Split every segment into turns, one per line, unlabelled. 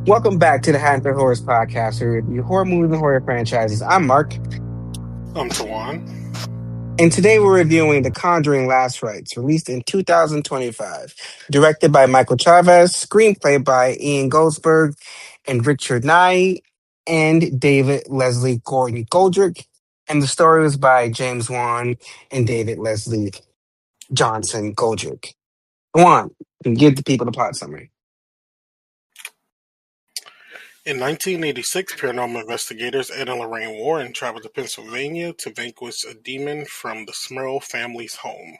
Welcome back to the Haunted Horrors podcast, where we review horror movies and horror franchises. I'm Mark,
I'm Tawan.
and today we're reviewing The Conjuring Last Rites, released in 2025. Directed by Michael Chavez, screenplay by Ian Goldsberg and Richard Nye, and David Leslie Gordon Goldrick, and the story was by James Wan and David Leslie Johnson Goldrick. Wan, give the people the plot summary.
In 1986, paranormal investigators Ed and Lorraine Warren traveled to Pennsylvania to vanquish a demon from the Smurl family's home.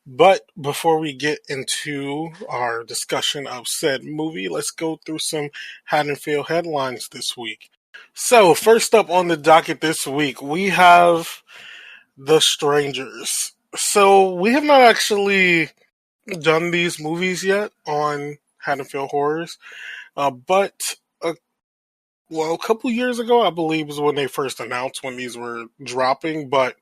But before we get into our discussion of said movie, let's go through some Haddonfield headlines this week. So, first up on the docket this week, we have The Strangers. So, we have not actually done these movies yet on Haddonfield Horrors, but a couple years ago, I believe, was when they first announced when these were dropping. But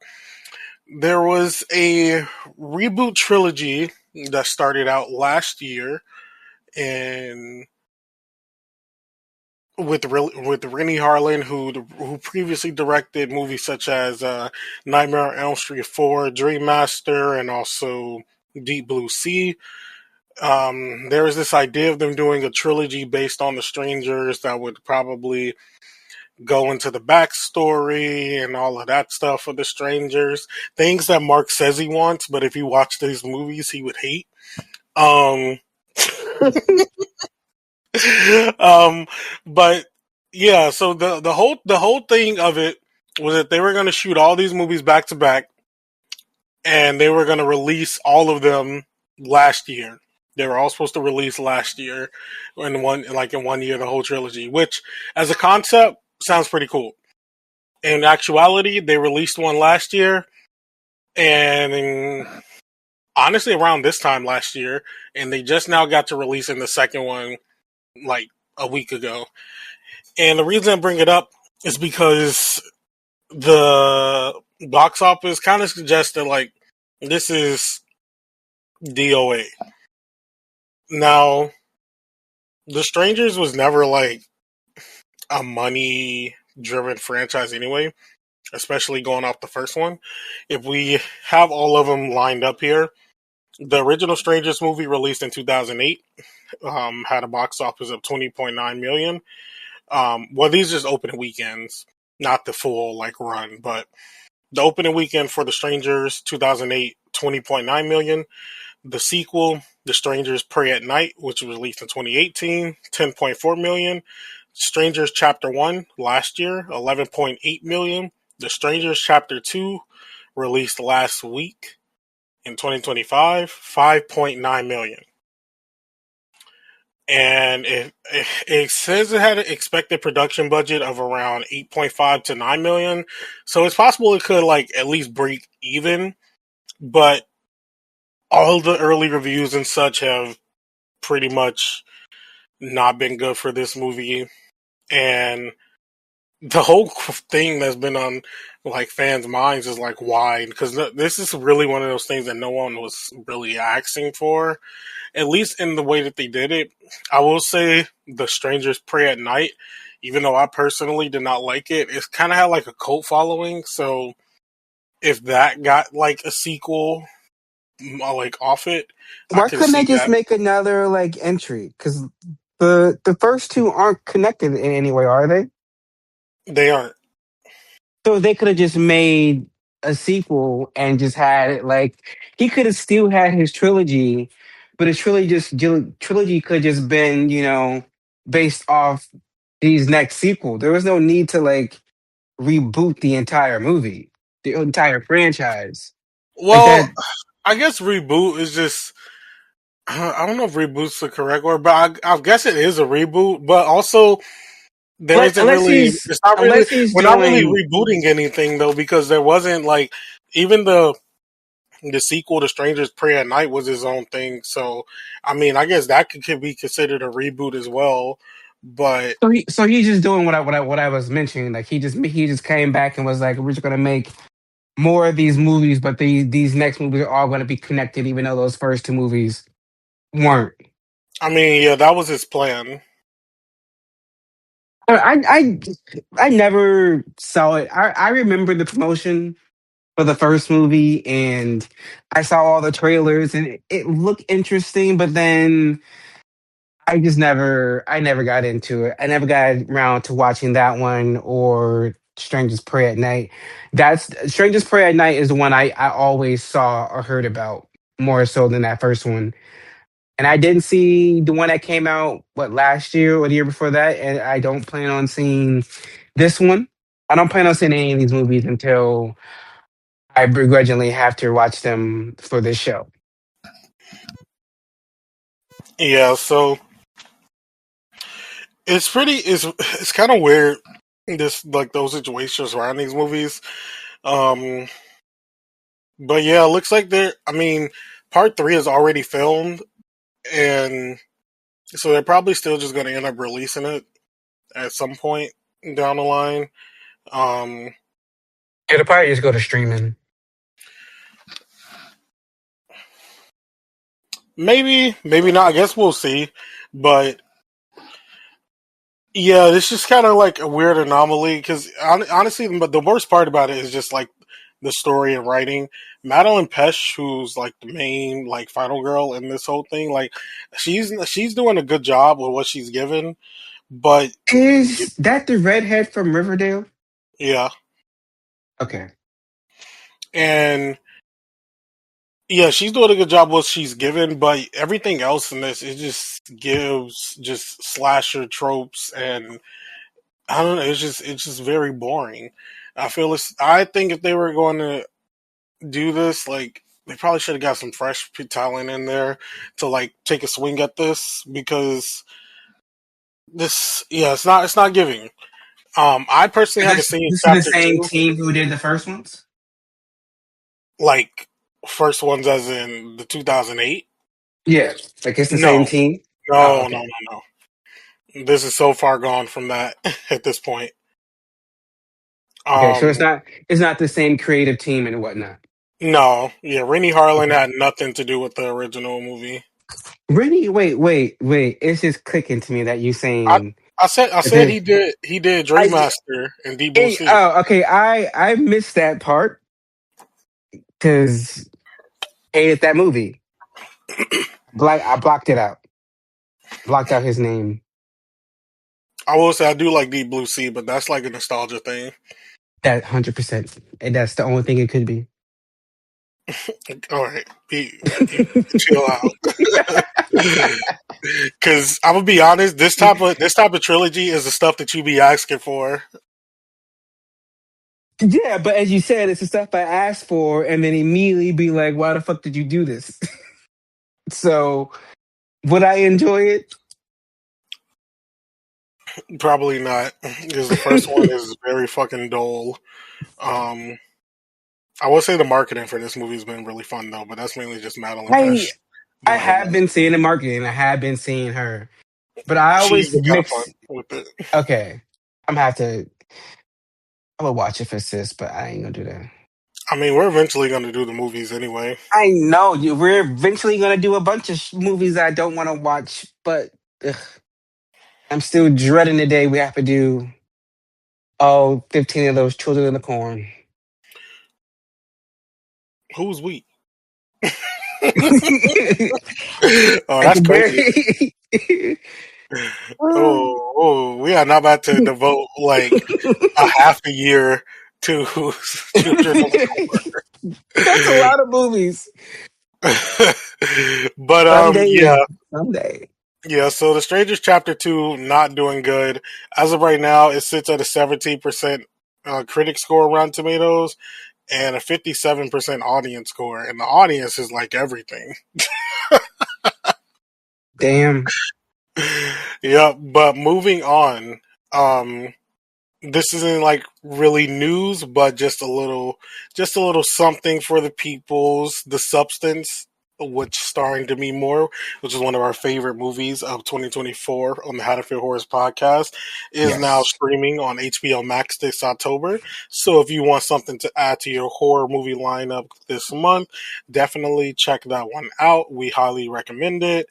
there was a reboot trilogy that started out last year, and with Rennie Harlan, who previously directed movies such as Nightmare on Elm Street 4, Dream Master, and also Deep Blue Sea. There was this idea of them doing a trilogy based on The Strangers that would probably go into the backstory and all of that stuff for the strangers. Things that Mark says he wants, but if he watched these movies, he would hate. Um, um, but yeah, so the whole thing of it was that they were going to shoot all these movies back to back, and they were going to release all of them last year. They were all supposed to release last year in one year, the whole trilogy, which as a concept sounds pretty cool. In actuality, they released one last year, and honestly, around this time last year, and they just now got to releasing the second one like a week ago. And the reason I bring it up is because the box office kind of suggests that like this is DOA. Now, The Strangers was never like a money driven franchise anyway, especially going off the first one. If we have all of them lined up here, the original Strangers movie released in 2008 had a box office of 20.9 million. Well, these are just opening weekends, not the full like run, but the opening weekend for The Strangers 2008 20.9 million. The sequel, The Strangers Pray at Night, which was released in 2018, 10.4 million. Strangers Chapter 1 last year, 11.8 million. The Strangers Chapter 2 released last week in 2025, 5.9 million. And it says it had an expected production budget of around 8.5 to 9 million. So it's possible it could like at least break even, but all the early reviews and such have pretty much not been good for this movie. And the whole thing that's been on like fans' minds is like why? Because this is really one of those things that no one was really asking for, at least in the way that they did it. I will say The Strangers Pray at Night, even though I personally did not like it, it's kind of had like a cult following. So if that got like a sequel, like off it, I
Why
could
couldn't they
see
just
that.
make another like entry? Because the first two aren't connected in any way, are they?
They aren't.
So they could have just made a sequel and just had it like he could have still had his trilogy, but his trilogy could just been based off these next sequel. There was no need to like reboot the entire movie, the entire franchise like
Well,
that.
I guess reboot is just. I don't know if reboot's the correct word, but I guess it is a reboot. But also, there
But
isn't really. It's not really.
unless he's
We're not really
doing
rebooting anything though, because there wasn't like even the sequel to Strangers Pray at Night was his own thing. So, I mean, I guess that could be considered a reboot as well. But
so he's just doing what I was mentioning. Like he just came back and was like, we're just gonna make more of these movies, but these next movies are all gonna be connected, even though those first two movies weren't.
I mean, yeah, that was his plan.
I never saw it. I remember the promotion for the first movie, and I saw all the trailers, and it looked interesting. But then I never got into it. I never got around to watching that one or Strangers Pray at Night. That's Strangers Pray at Night is the one I always saw or heard about more so than that first one. And I didn't see the one that came out last year or the year before that, and I don't plan on seeing this one. I don't plan on seeing any of these movies until I begrudgingly have to watch them for this show.
Yeah, so it's kind of weird, this like those situations around these movies. Um, but yeah, it looks like they're. I mean, part three is already filmed, and so they're probably still just going to end up releasing it at some point down the line. Um,
It'll probably just go to streaming.
maybe, maybe not. I guess we'll see. But yeah, it's just kind of like a weird anomaly because honestly, but the worst part about it is just like the story and writing. Madeline Pesh, who's like the main like final girl in this whole thing, like she's doing a good job with what she's given, but
Is that the redhead from Riverdale?
yeah,
Okay.
and yeah, she's doing a good job with what she's given, but everything else in this it just gives just slasher tropes, and I don't know, it's just very boring. I think if they were going to do this, like they probably should have got some fresh talent in there to like take a swing at this because this, yeah, it's not giving. I personally haven't seen
This is the
chapter
same
two,
team who did the first ones?
like first ones as in the 2008.
Yeah. Like it's the same
No,
team? Oh,
no, no,
okay.
no, no. This is so far gone from that at this point.
Okay, so
Um,
it's not the same creative team and whatnot.
no, yeah, Rennie Harlan
Okay.
had nothing to do with the original movie.
Really? Wait. It's just clicking to me that you
I
saying
I
that
said
there's
he did
I
Dreammaster and Deep Blue Sea.
okay. I missed that part because hated that movie. I blocked it out. Blocked out his name.
I will say I do like Deep Blue Sea, but that's like a nostalgia thing.
That 100%. And that's the only thing it could be.
All right, chill out. Because I'm gonna be honest, this type of trilogy is the stuff that you be asking for.
Yeah, but as you said, it's the stuff I asked for, and then immediately be like, "Why the fuck did you do this?" So, would I enjoy it?
Probably not, because the first one is very fucking dull. Um, I will say the marketing for this movie has been really fun though, but that's mainly just Madeline
I
Pesh
I
doing her
have
best.
been seeing the marketing. I have been seeing her, but I
She's
always
been kind of fun
mix.
with it.
Okay, I'm gonna have to. I will watch it for sis, but I ain't gonna do that.
I mean, we're eventually gonna do the movies anyway.
I know we're eventually gonna do a bunch of movies I don't want to watch, but ugh, I'm still dreading the day we have to do all 15 of those Children of the Corn.
Who's we? Oh,
At
that's
the
crazy.
very.
Oh, we are not about to devote like a half a year to Children of
That's a
the
lot of movies.
Corn. But
Someday, someday.
yeah. So the Strangers Chapter 2 not doing good as of right now. It sits at a 17% critic score on Rotten Tomatoes and a 57% audience score, and the audience is like everything.
Damn.
Yeah, but moving on. Um, this isn't like really news, but just a little something for the peoples. The Substance, which starring Demi Moore, which is one of our favorite movies of 2024 on the How to Feel Horrors podcast, is now
Yes.
streaming on HBO Max this October. So if you want something to add to your horror movie lineup this month, definitely check that one out. We highly recommend it.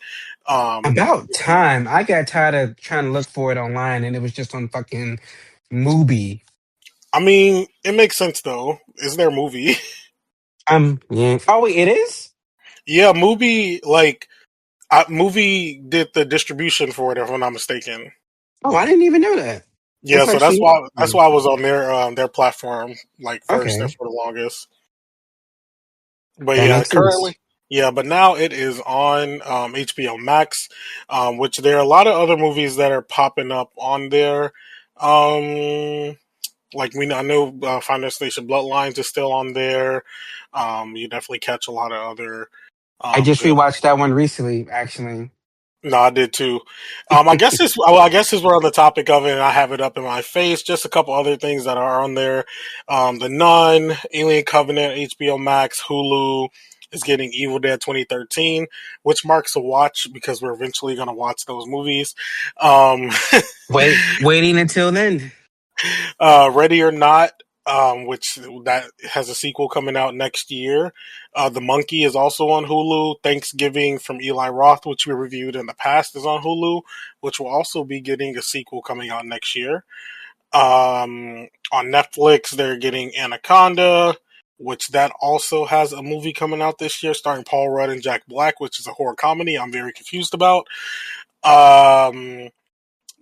Um,
About time. I got tired of trying to look for it online, and it was just on fucking Mubi.
I mean, it makes sense though. It's their movie.
Yeah. Oh wait, it is.
Yeah, movie did the distribution for it, if I'm not mistaken.
Oh, I didn't even know that.
Yeah,
That's
so that's
actually
why that's why I was on their platform like first and
okay.
for the longest. But
That
yeah,
makes sense.
currently, yeah, but now it is on HBO Max, which there are a lot of other movies that are popping up on there. Um, I know Final Station Bloodlines is still on there. You definitely catch a lot of other
I just
good.
rewatched that one recently, actually.
No, I did too. I guess since we're on the topic of it, and I have it up in my face. Just a couple other things that are on there: The Nun, Alien Covenant, HBO Max, Hulu is getting Evil Dead 2013, which marks a watch because we're eventually going to watch those movies. Um,
Waiting until then.
Ready or Not, which that has a sequel coming out next year. The Monkey is also on Hulu. Thanksgiving from Eli Roth, which we reviewed in the past, is on Hulu, which will also be getting a sequel coming out next year. On Netflix, they're getting Anaconda, which that also has a movie coming out this year starring Paul Rudd and Jack Black, which is a horror comedy I'm very confused about. Um,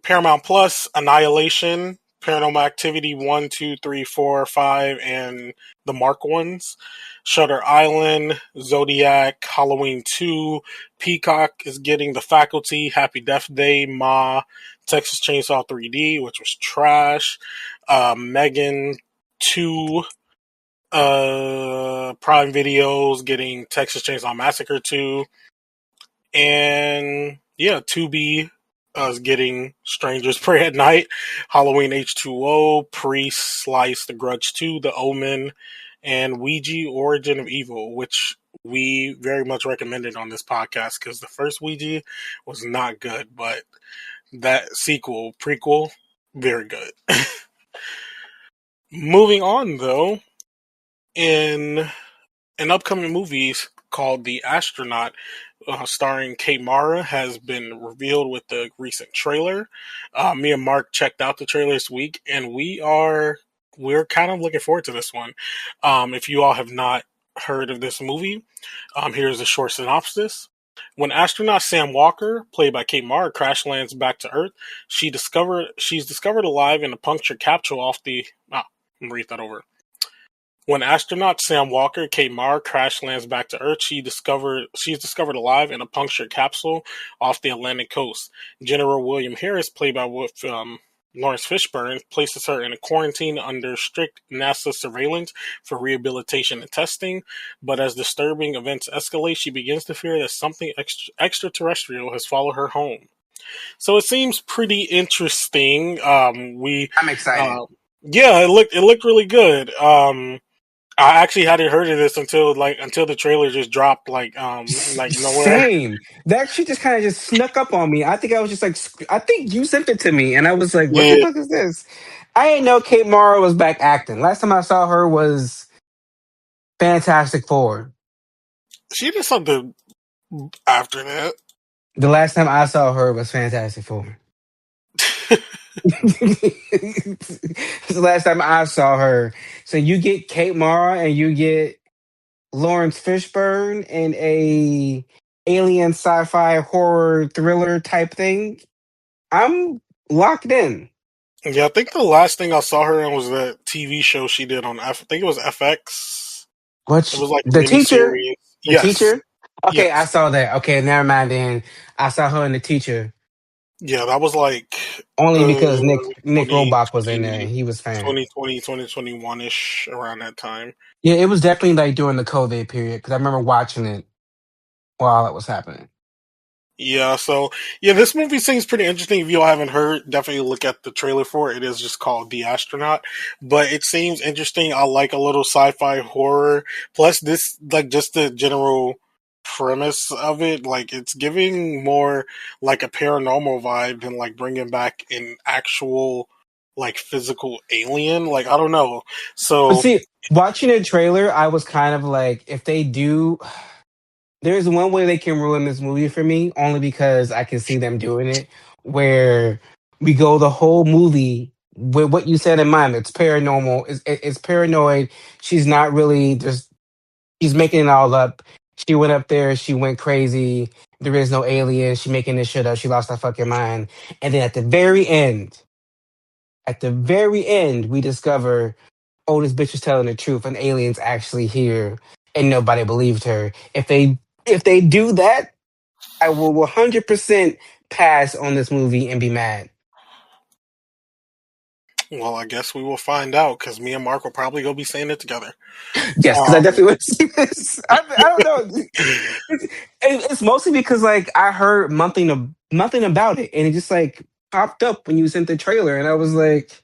Paramount Plus, Annihilation, Paranormal Activity 1, 2, 3, 4, 5, and the Mark ones. Shutter Island, Zodiac, Halloween 2, Peacock is getting The Faculty, Happy Death Day, Ma, Texas Chainsaw 3D, which was trash, Megan 2, Prime Videos getting Texas Chainsaw Massacre 2, and yeah, Tubi is getting Strangers Pray at Night, Halloween H2O, Priest, Slice, The Grudge 2, The Omen, and Ouija Origin of Evil, which we very much recommended on this podcast because the first Ouija was not good, but that prequel, very good. Moving on though, in an upcoming movies called The Astronaut, starring Kate Mara, has been revealed with the recent trailer. Me and Mark checked out the trailer this week, and we're kind of looking forward to this one. If you all have not heard of this movie, here's a short synopsis. When astronaut Sam Walker, played by Kate Mara, crash lands back to Earth, she's discovered alive in a punctured capsule off the. Let me read that over. When astronaut Sam Walker, Kate Mara, crash lands back to Earth, she's discovered alive in a punctured capsule off the Atlantic coast. General William Harris, played by Lawrence Fishburne, places her in a quarantine under strict NASA surveillance for rehabilitation and testing. But as disturbing events escalate, she begins to fear that something extraterrestrial has followed her home. So it seems pretty interesting.
I'm excited.
Yeah, it looked really good. I actually hadn't heard of this until the trailer just dropped like nowhere.
Same. That shit just kind of just snuck up on me. I think I was just like, I think you sent it to me, and I was like, what the
Yeah,
fuck is this? I didn't know Kate Mara was back acting. Last time I saw her was Fantastic Four.
she did something after that.
The last time I saw her was Fantastic Four. The last time I saw her. So you get Kate Mara and you get Lawrence Fishburne in a alien sci-fi horror thriller type thing. I'm locked in.
Yeah, I think the last thing I saw her in was that TV show she did on I think it was FX. It
What's
was like a
the
mini
teacher?
series.
The
Yes,
teacher? Okay, I
yes,
saw that. Okay, never mind then. I saw her in the teacher
yeah. That was like
only
uh
because Nick Robach was in there and
2020,
he was fan.
2021 ish around that time.
Yeah, it was definitely like during the COVID period because I remember watching it while it was happening.
Yeah, so yeah, this movie seems pretty interesting. If you all haven't heard, definitely look at the trailer for it. It is just called The Astronaut, but it seems interesting. I like a little sci-fi horror. Plus, this like just the general premise of it, like it's giving more like a paranormal vibe than like bringing back an actual like physical alien. Like I don't know.
But
So
see, watching the trailer, I was kind of like, if they do, There's one way they can ruin this movie for me, only because I can see them doing it, where we go the whole movie with what you said in mind. It's paranormal. It's paranoid. She's not really just. She's making it all up. She went up there. She went crazy. There is no alien. She making this shit up. She lost her fucking mind. And then at the very end, we discover, oh, this bitch is telling the truth. An alien's actually here, and nobody believed her. If they do that, I will 100% pass on this movie and be mad.
Well, I guess we will find out because me and Mark will probably go be saying it together.
Yes, because I
Um,
definitely want to see this. I don't know. It's mostly because like I heard nothing about it, and it just like popped up when you sent the trailer, and I was like,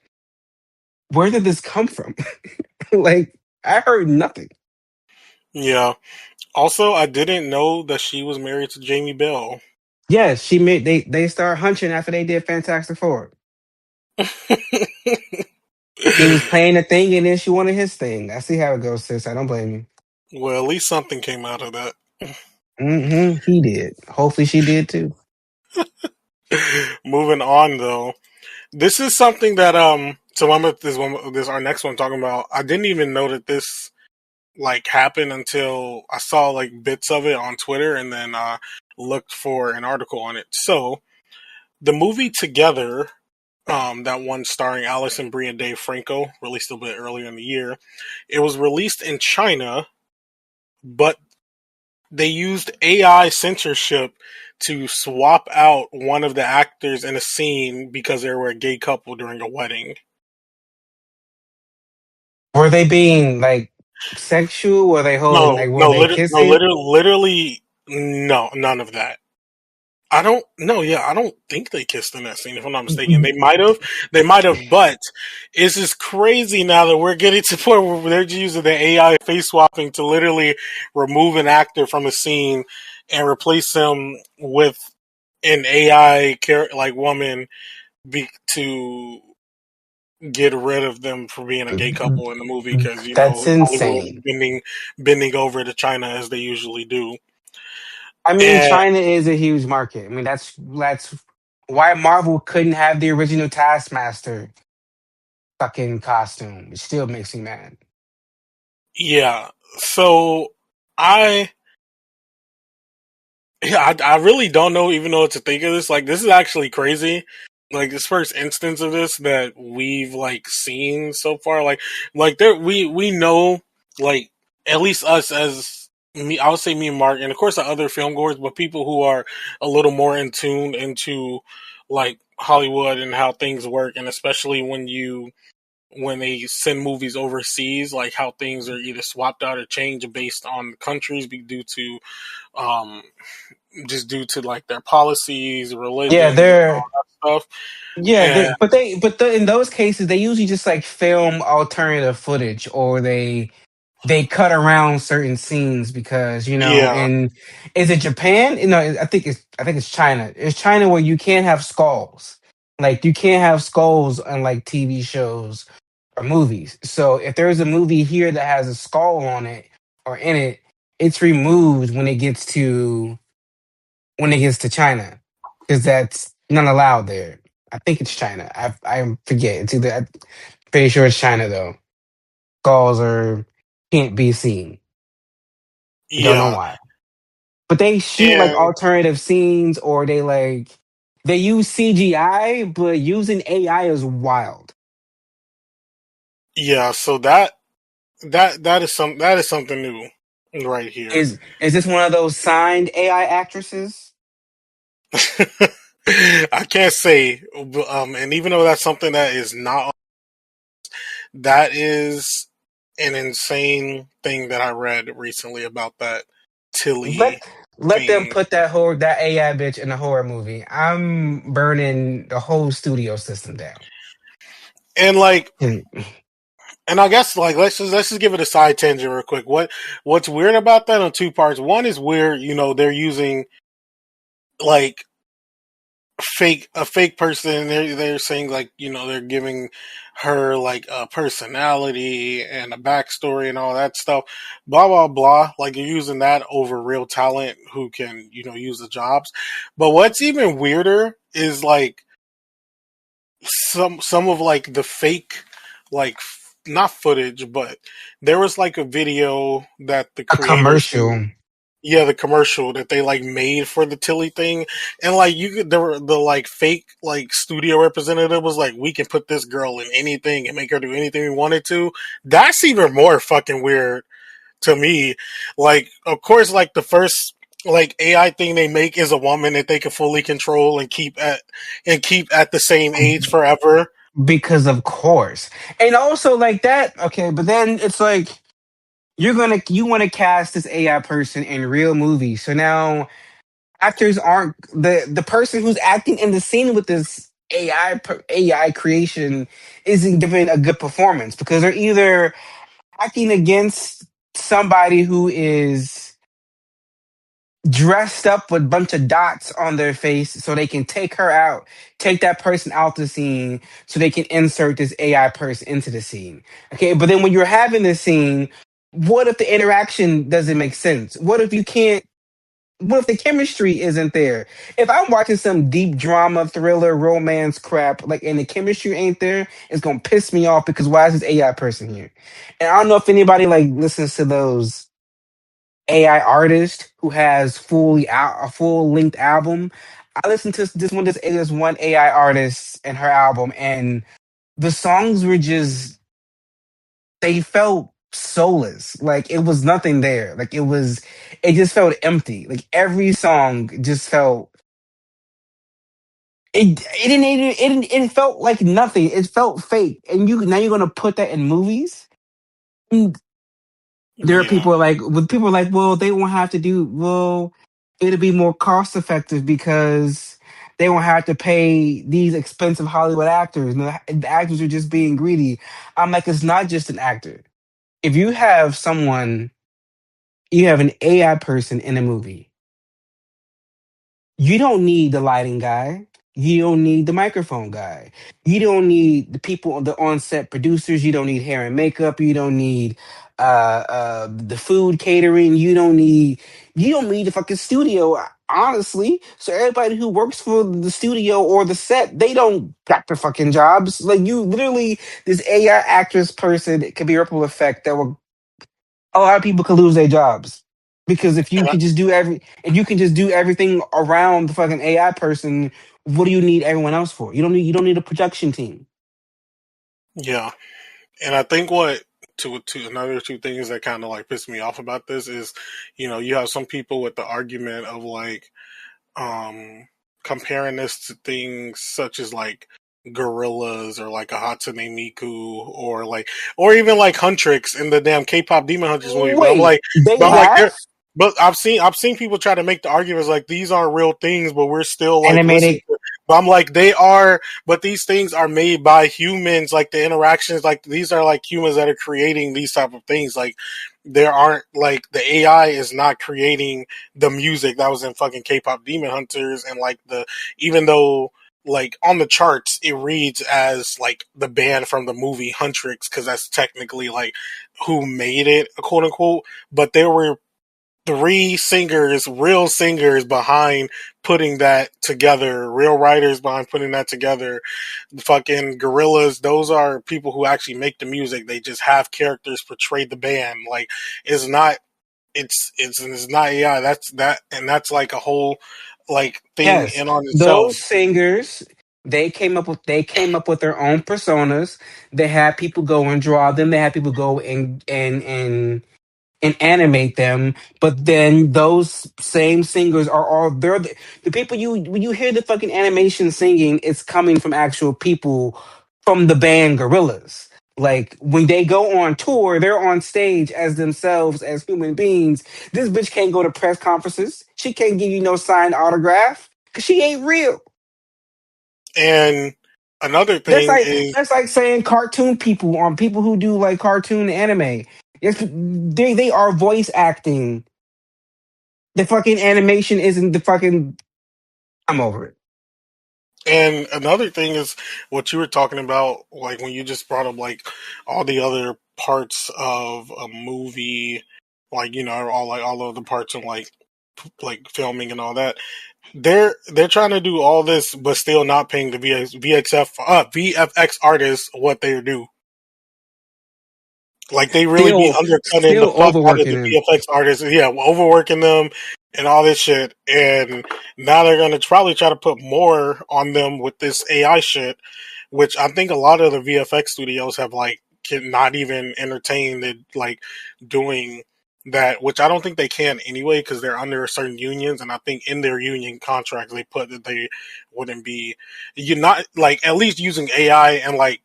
"Where did this come from?" Like I heard nothing.
yeah. Also, I didn't know that she was married to Jamie Bell.
Yes, she made they started hunching after they did Fantastic Four. He was playing a thing, and then she wanted his thing. I see how it goes, sis. I don't blame you.
Well, at least something came out of that.
He did. Hopefully, she did too.
Moving on, though, this is something that So I'm at this our next one talking about. I didn't even know that this like happened until I saw like bits of it on Twitter, and then looked for an article on it. So the movie Together, that one starring Allison Brie and Dave Franco, released a bit earlier in the year. It was released in China, but they used AI censorship to swap out one of the actors in a scene because they were a gay couple during a wedding.
Were they being like sexual? Were they holding
No,
like? Were
no,
they kissing?
literally, no, none of that. I don't know. Yeah, I don't think they kissed in that scene. If I'm not mistaken, they might have. But it's just crazy now that we're getting to the point where they're using the AI face swapping to literally remove an actor from a scene and replace him with an AI like woman to get rid of them for being a gay couple in the movie because
That's
Hollywood
insane.
bending over to China as they usually do.
I mean,
And
China is a huge market. I mean, that's why Marvel couldn't have the original Taskmaster fucking costume. It still makes me mad.
yeah, so I I really don't know even know what to think of this. Like, this is actually crazy. Like, this first instance of this that we've like seen so far. Like there we know, like, at least us as me. I would say me and Mark, and of course the other film goers, but people who are a little more in tune into like Hollywood and how things work, and especially when they send movies overseas, like how things are either swapped out or changed based on countries due to um just due to like their policies,
Yeah,
religions, and
they're
all that stuff.
yeah,
And
in those cases they usually just like film alternative footage, or they cut around certain scenes because
yeah,
in is it Japan? No, I think it's China. It's China where you can't have skulls. Like you can't have skulls on like TV shows or movies. So if there's a movie here that has a skull on it or in it, it's removed when it gets to China because that's not allowed there. I think it's China. I forget. It's either I'm pretty sure it's China though. Skulls are can't be seen. Don't know
yeah,
why. But they shoot like
and
alternative scenes, or they use CGI, but using AI is wild.
yeah. So that is something new right here.
Is this one of those signed AI actresses?
I can't say, and even though that's something that is not, that is an insane thing that I read recently about that
Let
Tilly
let them
thing.
put that AI bitch in a horror movie. I'm burning the whole studio system down.
And like,
Hmm.
and I guess like let's just give it a side tangent real quick. What's weird about that on two parts? One is where they're using like fake person. They're saying like they're giving her like a personality and a backstory and all that stuff. Blah blah blah. Like you're using that over real talent who can use the jobs. But what's even weirder is like some of like the fake like not footage, but there was like a video that the
A
creators
commercial.
yeah, the commercial that they like made for the Tilly thing, and like you could, there were the like fake like studio representative was like, we can put this girl in anything and make her do anything we wanted to. That's even more fucking weird to me. Like, of course, like the first like AI thing they make is a woman that they can fully control and keep at the same age forever.
Because of course. And also like that, okay, but then it's like you want to cast this AI person in real movies. So now actors aren't the person who's acting in the scene with this AI creation isn't giving a good performance because they're either acting against somebody who is dressed up with a bunch of dots on their face so they can take her out, take that person out the scene so they can insert this AI person into the scene. Okay, but then when you're having this scene, what if the interaction doesn't make sense? What if the chemistry isn't there? If I'm watching some deep drama, thriller, romance crap, like and the chemistry ain't there, it's gonna piss me off because why is this AI person here? And I don't know if anybody like listens to those AI artist who has a full length album. I listened to this one AI artist and her album, and the songs were just they felt soulless. Like it was nothing there. It just felt empty. Like every song just felt it felt like nothing. It felt fake. And you now you're gonna put that in movies. There are
Yeah,
people are like, well, they won't have to do well, it'll be more cost effective because they won't have to pay these expensive Hollywood actors. And the actors are just being greedy. I'm like, it's not just an actor. If you have an AI person in a movie, you don't need the lighting guy. You don't need the microphone guy. You don't need the people, the on-set producers. You don't need hair and makeup. You don't need the food catering. You don't need the fucking studio, honestly. So everybody who works for the studio or the set, they don't got the fucking jobs. Like you literally, this AI actress person, it could be a ripple effect that will a lot of people could lose their jobs because
and I,
if you can just do everything around the fucking AI person, what do you need everyone else for? You don't need a production team.
yeah, and I think what to another two things that kind of like piss me off about this is, you have some people with the argument of like um comparing this to things such as like gorillas or like a Hatsune Miku or even like Huntrix in the damn K-pop Demon Hunters movie. But I'm
Wait,
like
they
but I'm like
have
they're but I've seen people try to make the arguments like these aren't real things, but we're still like listening
animated.
to. But I'm like they are, but these things are made by humans. Like the interactions, like these are like humans that are creating these type of things. Like there aren't like the AI is not creating the music that was in fucking K-pop Demon Hunters, and like the even though like on the charts it reads as like the band from the movie Huntrix because that's technically like who made it, quote unquote. But there were three singers, real singers behind putting that together, real writers behind putting that together. The fucking gorillas, those are people who actually make the music. They just have characters portray the band. Like it's not it's not AI. That's like a whole like thing
Yes,
in on itself.
those singers they came up with their own personas. They had people go and draw them. They had people go and animate them. But then those same singers are all the people you when you hear the fucking animation singing, it's coming from actual people from the band Gorillaz. Like when they go on tour, they're on stage as themselves as human beings. This bitch can't go to press conferences. She can't give you no signed autograph because she ain't real.
And another
That's
thing
like
is
that's like saying cartoon people on people who do like cartoon anime. Yes, they are voice acting. The fucking animation isn't the fucking. I'm over it.
And another thing is what you were talking about, like when you just brought up like all the other parts of a movie, like all of the parts of like filming and all that. They're trying to do all this, but still not paying the VFX artists what they do. Like they really be undercutting the
Still
fuck out of
overworking
the
him.
VFX artists. Yeah, overworking them and all this shit. And now they're gonna probably try to put more on them with this AI shit, which I think a lot of the VFX studios have like can not even entertain it, like doing that, which I don't think they can anyway because they're under certain unions, and I think in their union contracts they put that they wouldn't be you not like at least using AI and like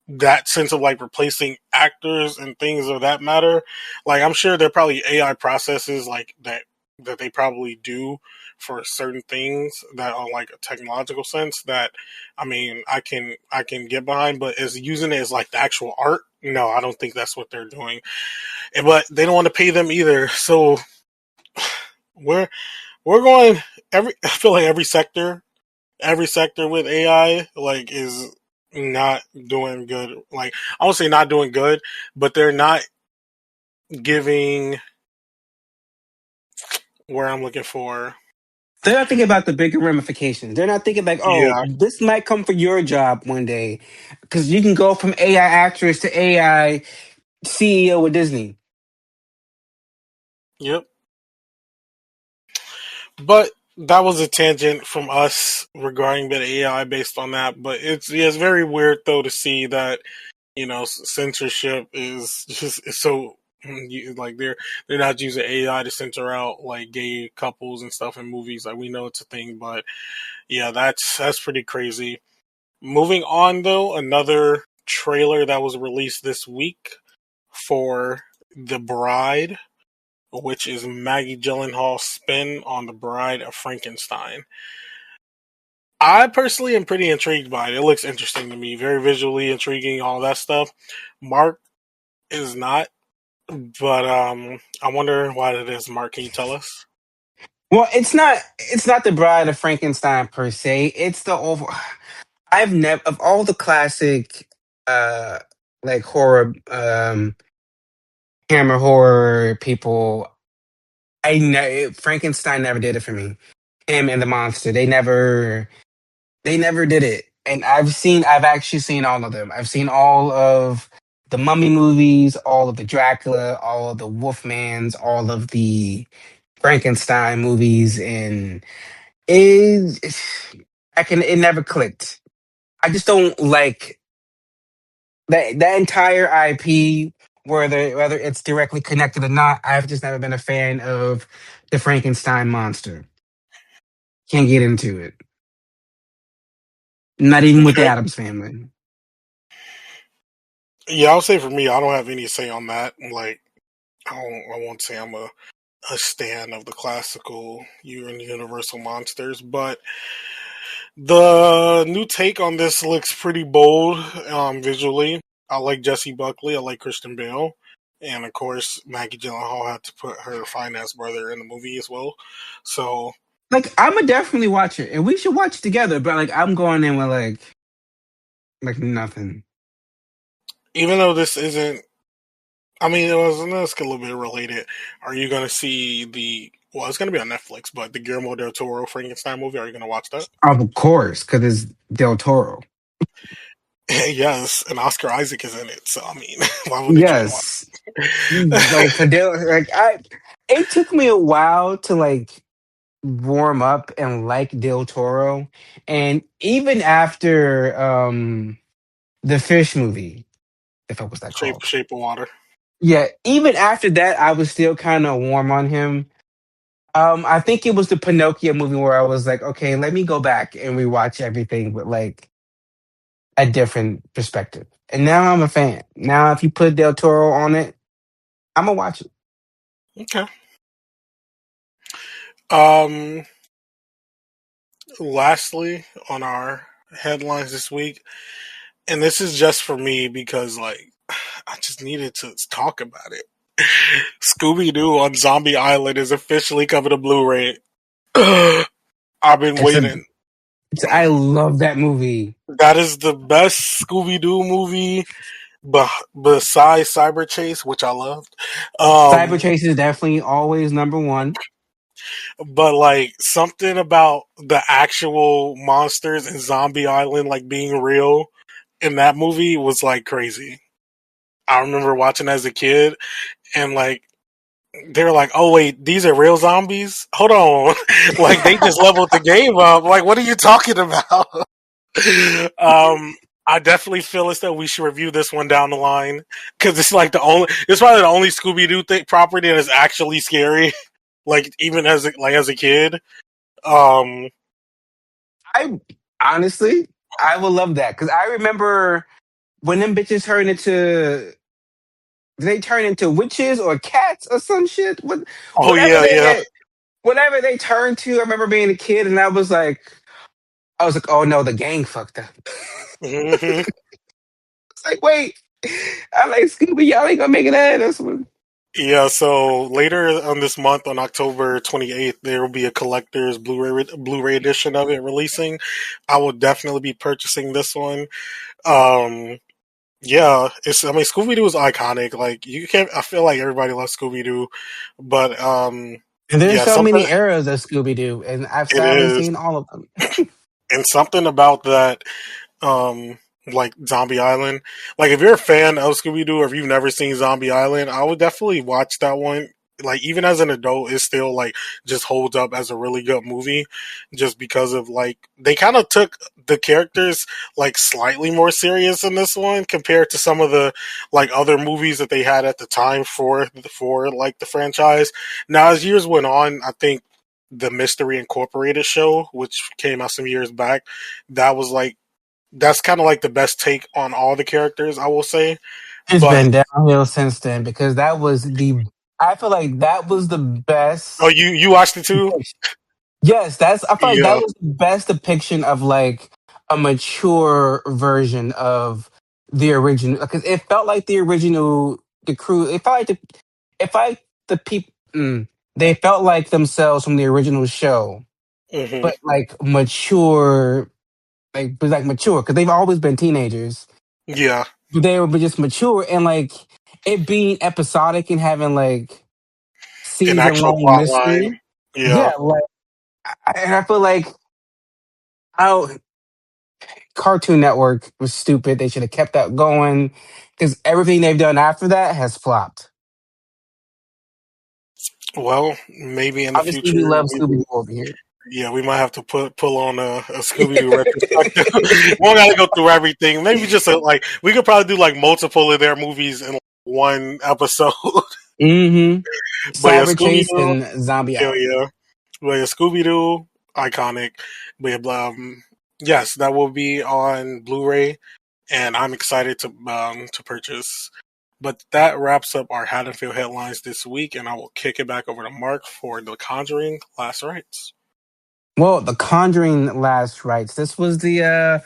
that sense of like replacing actors and things of that matter. Like I'm sure there are probably AI processes like that they probably do for certain things that are like a technological sense that I can get behind, but as using it as like the actual art, no, I don't think that's what they're doing. But they don't want to pay them either. So we're we're going I feel like every sector with AI like is not doing good. Like I won't say not doing good, but they're not giving where I'm looking for.
They're not thinking about the bigger ramifications. They're not thinking like, oh,
Yeah.
this might come for your job one day, because you can go from AI actress to AI CEO of Disney.
Yep. But that was a tangent from us regarding the AI based on that. But it's very weird though to see that censorship is just is so like they're not using AI to censor out like gay couples and stuff in movies. Like we know it's a thing, but yeah, that's pretty crazy. Moving on though, another trailer that was released this week for The Bride, which is Maggie Gyllenhaal's spin on The Bride of Frankenstein. I personally am pretty intrigued by it. It looks interesting to me, very visually intriguing, all that stuff. Mark is not, but I wonder why it is. Mark, can you tell us?
Well, it's not the Bride of Frankenstein per se. It's the over. I've never of all the classic uh like horror hammer horror people. Frankenstein never did it for me. Him and the monster. They never did it. And I've actually seen all of them. I've seen all of the Mummy movies, all of the Dracula, all of the Wolfmans, all of the Frankenstein movies, and it, it never clicked. I just don't like that entire IP, whether it's directly connected or not. I've just never been a fan of the Frankenstein monster. Can't get into it. Not even with the
Okay.
Adams family.
Yeah, I'll say for me, I don't have any say on that. Like, I won't say I'm a stan of the classical Universal monsters, but the new take on this looks pretty bold visually. I like Jesse Buckley. I like Christian Bale. And of course, Maggie Gyllenhaal had to put her fine ass brother in the movie as well. So,
Like I'm gonna definitely watch it, and we should watch it together. But like I'm going in with like nothing.
even though this isn't, I mean, it was a little bit related. Are you going to see well, it's going to be on Netflix, but the Guillermo del Toro Frankenstein movie, are you going to watch that?
Of course, because it's Del Toro.
Yes, and Oscar Isaac is in it. So, I mean, why wouldn't you want to watch
Yes, like for Del. Like I, it took me a while to like warm up and like Del Toro, and even after the Fish movie, if it was that called.
Shape of Water?
Yeah, even after that, I was still kind of warm on him. I think it was the Pinocchio movie where I was like, okay, let me go back and rewatch everything with like a different perspective. And now I'm a fan. Now, if you put Del Toro on it, I'm gonna watch it.
Okay. Um, Lastly, on our headlines this week, and this is just for me because, like, I just needed to talk about it. Scooby Doo on Zombie Island is officially coming to Blu ray. I've been
It's a
waiting.
I love that movie.
That is the best Scooby Doo movie besides Cyber Chase, which I loved.
Cyber
Um,
Chase is definitely always number one.
but like something about the actual monsters in Zombie Island like being real in that movie was like crazy. I remember watching as a kid and like they're like, "Oh wait, these are real zombies? Hold on." Like they just leveled the game up. Like what are you talking about? I definitely feel as though we should review this one down the line because it's like it's probably the only Scooby Doo property that is actually scary. Like even as a kid. Um,
I honestly, I would love that because I remember when them bitches turned into, they turn into witches or cats or some shit.
oh
Whatever
yeah,
they
yeah.
had, whatever they turned to. I remember being a kid and I was like, oh no, the gang fucked up.
Hmm.
It's like, wait, I like Scooby. Y'all ain't gonna make it out. That's what.
Yeah, so later on this month, on October 28th, there will be a collector's Blu-ray edition of it releasing. I will definitely be purchasing this one. Um, yeah, I mean Scooby Doo is iconic. Like you can't. I feel like everybody loves Scooby Doo, but
And there's
yeah,
so
something
many eras of Scooby Doo, and I've
it
sadly
is,
seen all of them.
and something about that um like Zombie Island. Like if you're a fan of Scooby Doo or if you've never seen Zombie Island, I would definitely watch that one. Like even as an adult, it still like just holds up as a really good movie, just because of like they kind of took the characters like slightly more serious in this one compared to some of the like other movies that they had at the time for like the franchise. Now as years went on, I think the Mystery Incorporated show, which came out some years back, that was like that's kind of like the best take on all the characters, I will say.
It's
But
been downhill since then because that was the. I feel like that was the
oh,
best
you watched it too?
depiction. Yes, that's. I feel like that
Yeah.
was the best depiction of like a mature version of the original because it felt like the original. The crew. It felt like the people. They felt like themselves from the original show,
Hmm.
but like mature, like mature because they've always been teenagers.
Yeah.
They were just mature and like it being episodic and having like
An
season
actual
long
plot line.
mystery.
Yeah.
Yeah, like and I feel like how Cartoon Network was stupid. They should have kept that going because everything they've done after that has flopped.
Well, maybe in the
Obviously, we
future
love
we
Scooby
will.
Doo over here.
Yeah, we might have to pull on a Scooby Doo retrospective. We don't got to go through everything. Maybe just like we could probably do like multiple of their movies in like, one episode.
Mm-hmm.
But yeah,
Cyber
Scooby
Chase
Doo.
and Zombie
Hell
Island.
yeah. But yeah, Scooby Doo, iconic. But yes, that will be on Blu-ray, and I'm excited to purchase. But that wraps up our Haddonfield headlines this week, and I will kick it back over to Mark for The Conjuring: Last Rites.
Well, The Conjuring Last Rites. This was the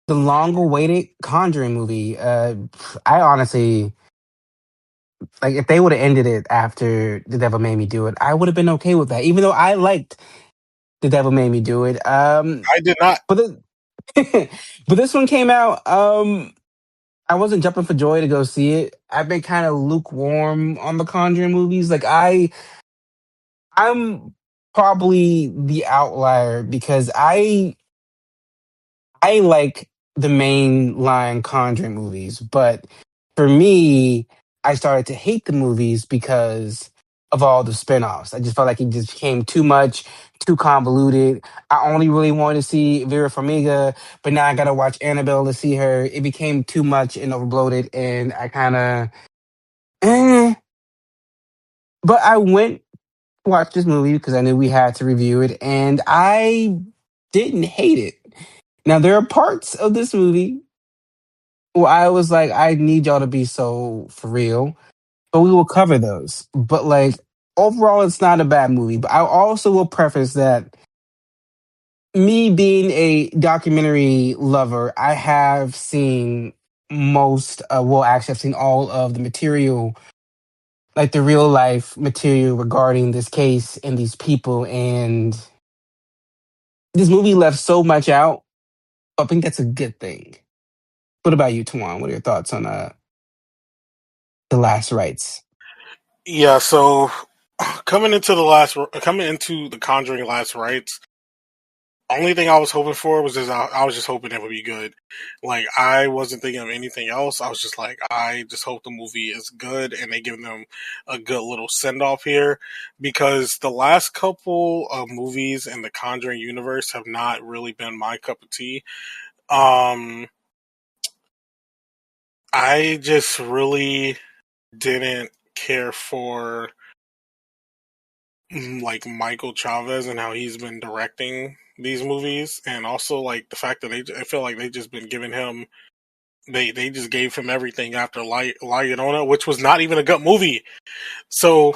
long awaited Conjuring movie. I honestly like if they would have ended it after The Devil Made Me Do It, I would have been okay with that. Even though I liked The Devil Made Me Do It.
I did not.
But but this one came out. I wasn't jumping for joy to go see it. I've been kind of lukewarm on the Conjuring movies. Like I'm probably the outlier because I like the main line Conjuring movies, but for me, I started to hate the movies because of all the spinoffs. I just felt like it just became too much, too convoluted. I only really wanted to see Vera Farmiga, but now I got to watch Annabelle to see her. It became too much and overbloated, and I kind of, eh. But I went to watch this movie because I knew we had to review it, and I didn't hate it. Now, there are parts of this movie well, I was like, I need y'all to be so for real, but we will cover those. But like overall, it's not a bad movie. But I also will preface that me being a documentary lover, I have seen most. Well, actually, I've seen all of the material, like the real life material regarding this case and these people, and this movie left so much out. I think that's a good thing. What about you, Tawan? What are your thoughts on the last rites?
Yeah, so coming into the Conjuring last rites, only thing I was hoping for was just I was just hoping it would be good. Like I wasn't thinking of anything else. I was just like I just hope the movie is good and they give them a good little send off here because the last couple of movies in the Conjuring universe have not really been my cup of tea. Um, I just really didn't care for like Michael Chavez and how he's been directing these movies, and also like the fact that I feel like they just been giving him they just gave him everything after La Llorona, which was not even a good movie. So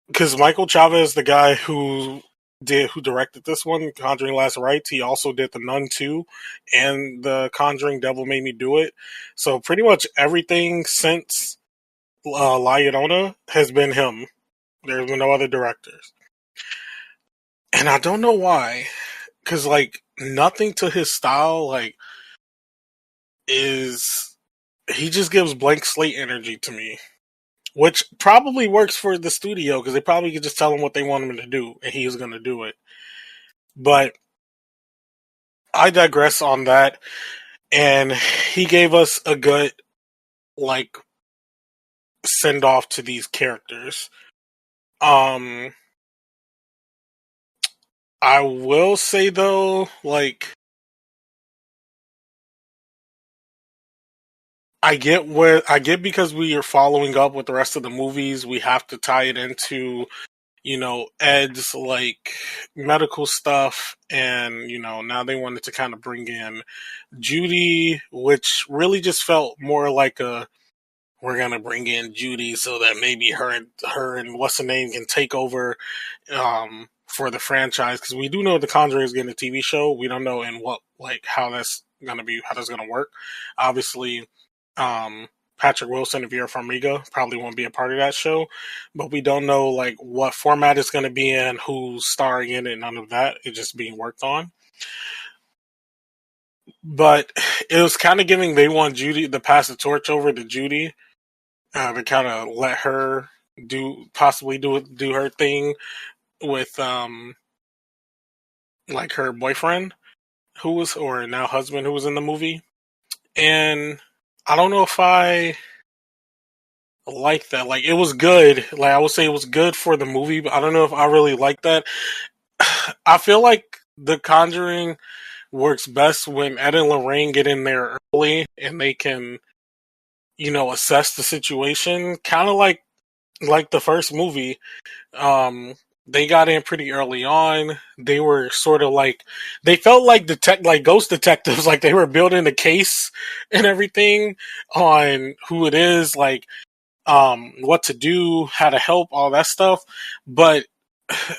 because Michael Chavez, the guy who directed this one, Conjuring Last Rites, he also did The Nun 2 and the Conjuring Devil Made Me Do It. So pretty much everything since La Llorona has been him. There's been no other directors. And I don't know why, because like nothing to his style like is he just gives blank slate energy to me, which probably works for the studio because they probably could just tell him what they want him to do and he's going to do it. But I digress on that, and he gave us a good like send off to these characters. Um, I will say though, like I get because we are following up with the rest of the movies, we have to tie it into, you know, Ed's like medical stuff, and you know, now they wanted to kind of bring in Judy, which really just felt more like a we're gonna bring in Judy so that maybe her and what's the name can take over for the franchise, because we do know the Conjuring is getting a TV show. We don't know in what like how that's gonna work. Obviously, um, Patrick Wilson and Vera Farmiga probably won't be a part of that show, but we don't know like what format it's going to be in, who's starring in it, none of that. It's just being worked on. But it was kind of giving they want Judy to pass the torch over to Judy, to kind of let her do her thing with like her boyfriend who was or now husband who was in the movie, and I don't know if I like that. Like it was good. Like I would say it was good for the movie, but I don't know if I really like that. I feel like The Conjuring works best when Ed and Lorraine get in there early and they can, you know, assess the situation. Kind of like the first movie. Um, they got in pretty early on. They were sort of like they felt like like ghost detectives, like they were building a case and everything on who it is, like what to do, how to help, all that stuff. But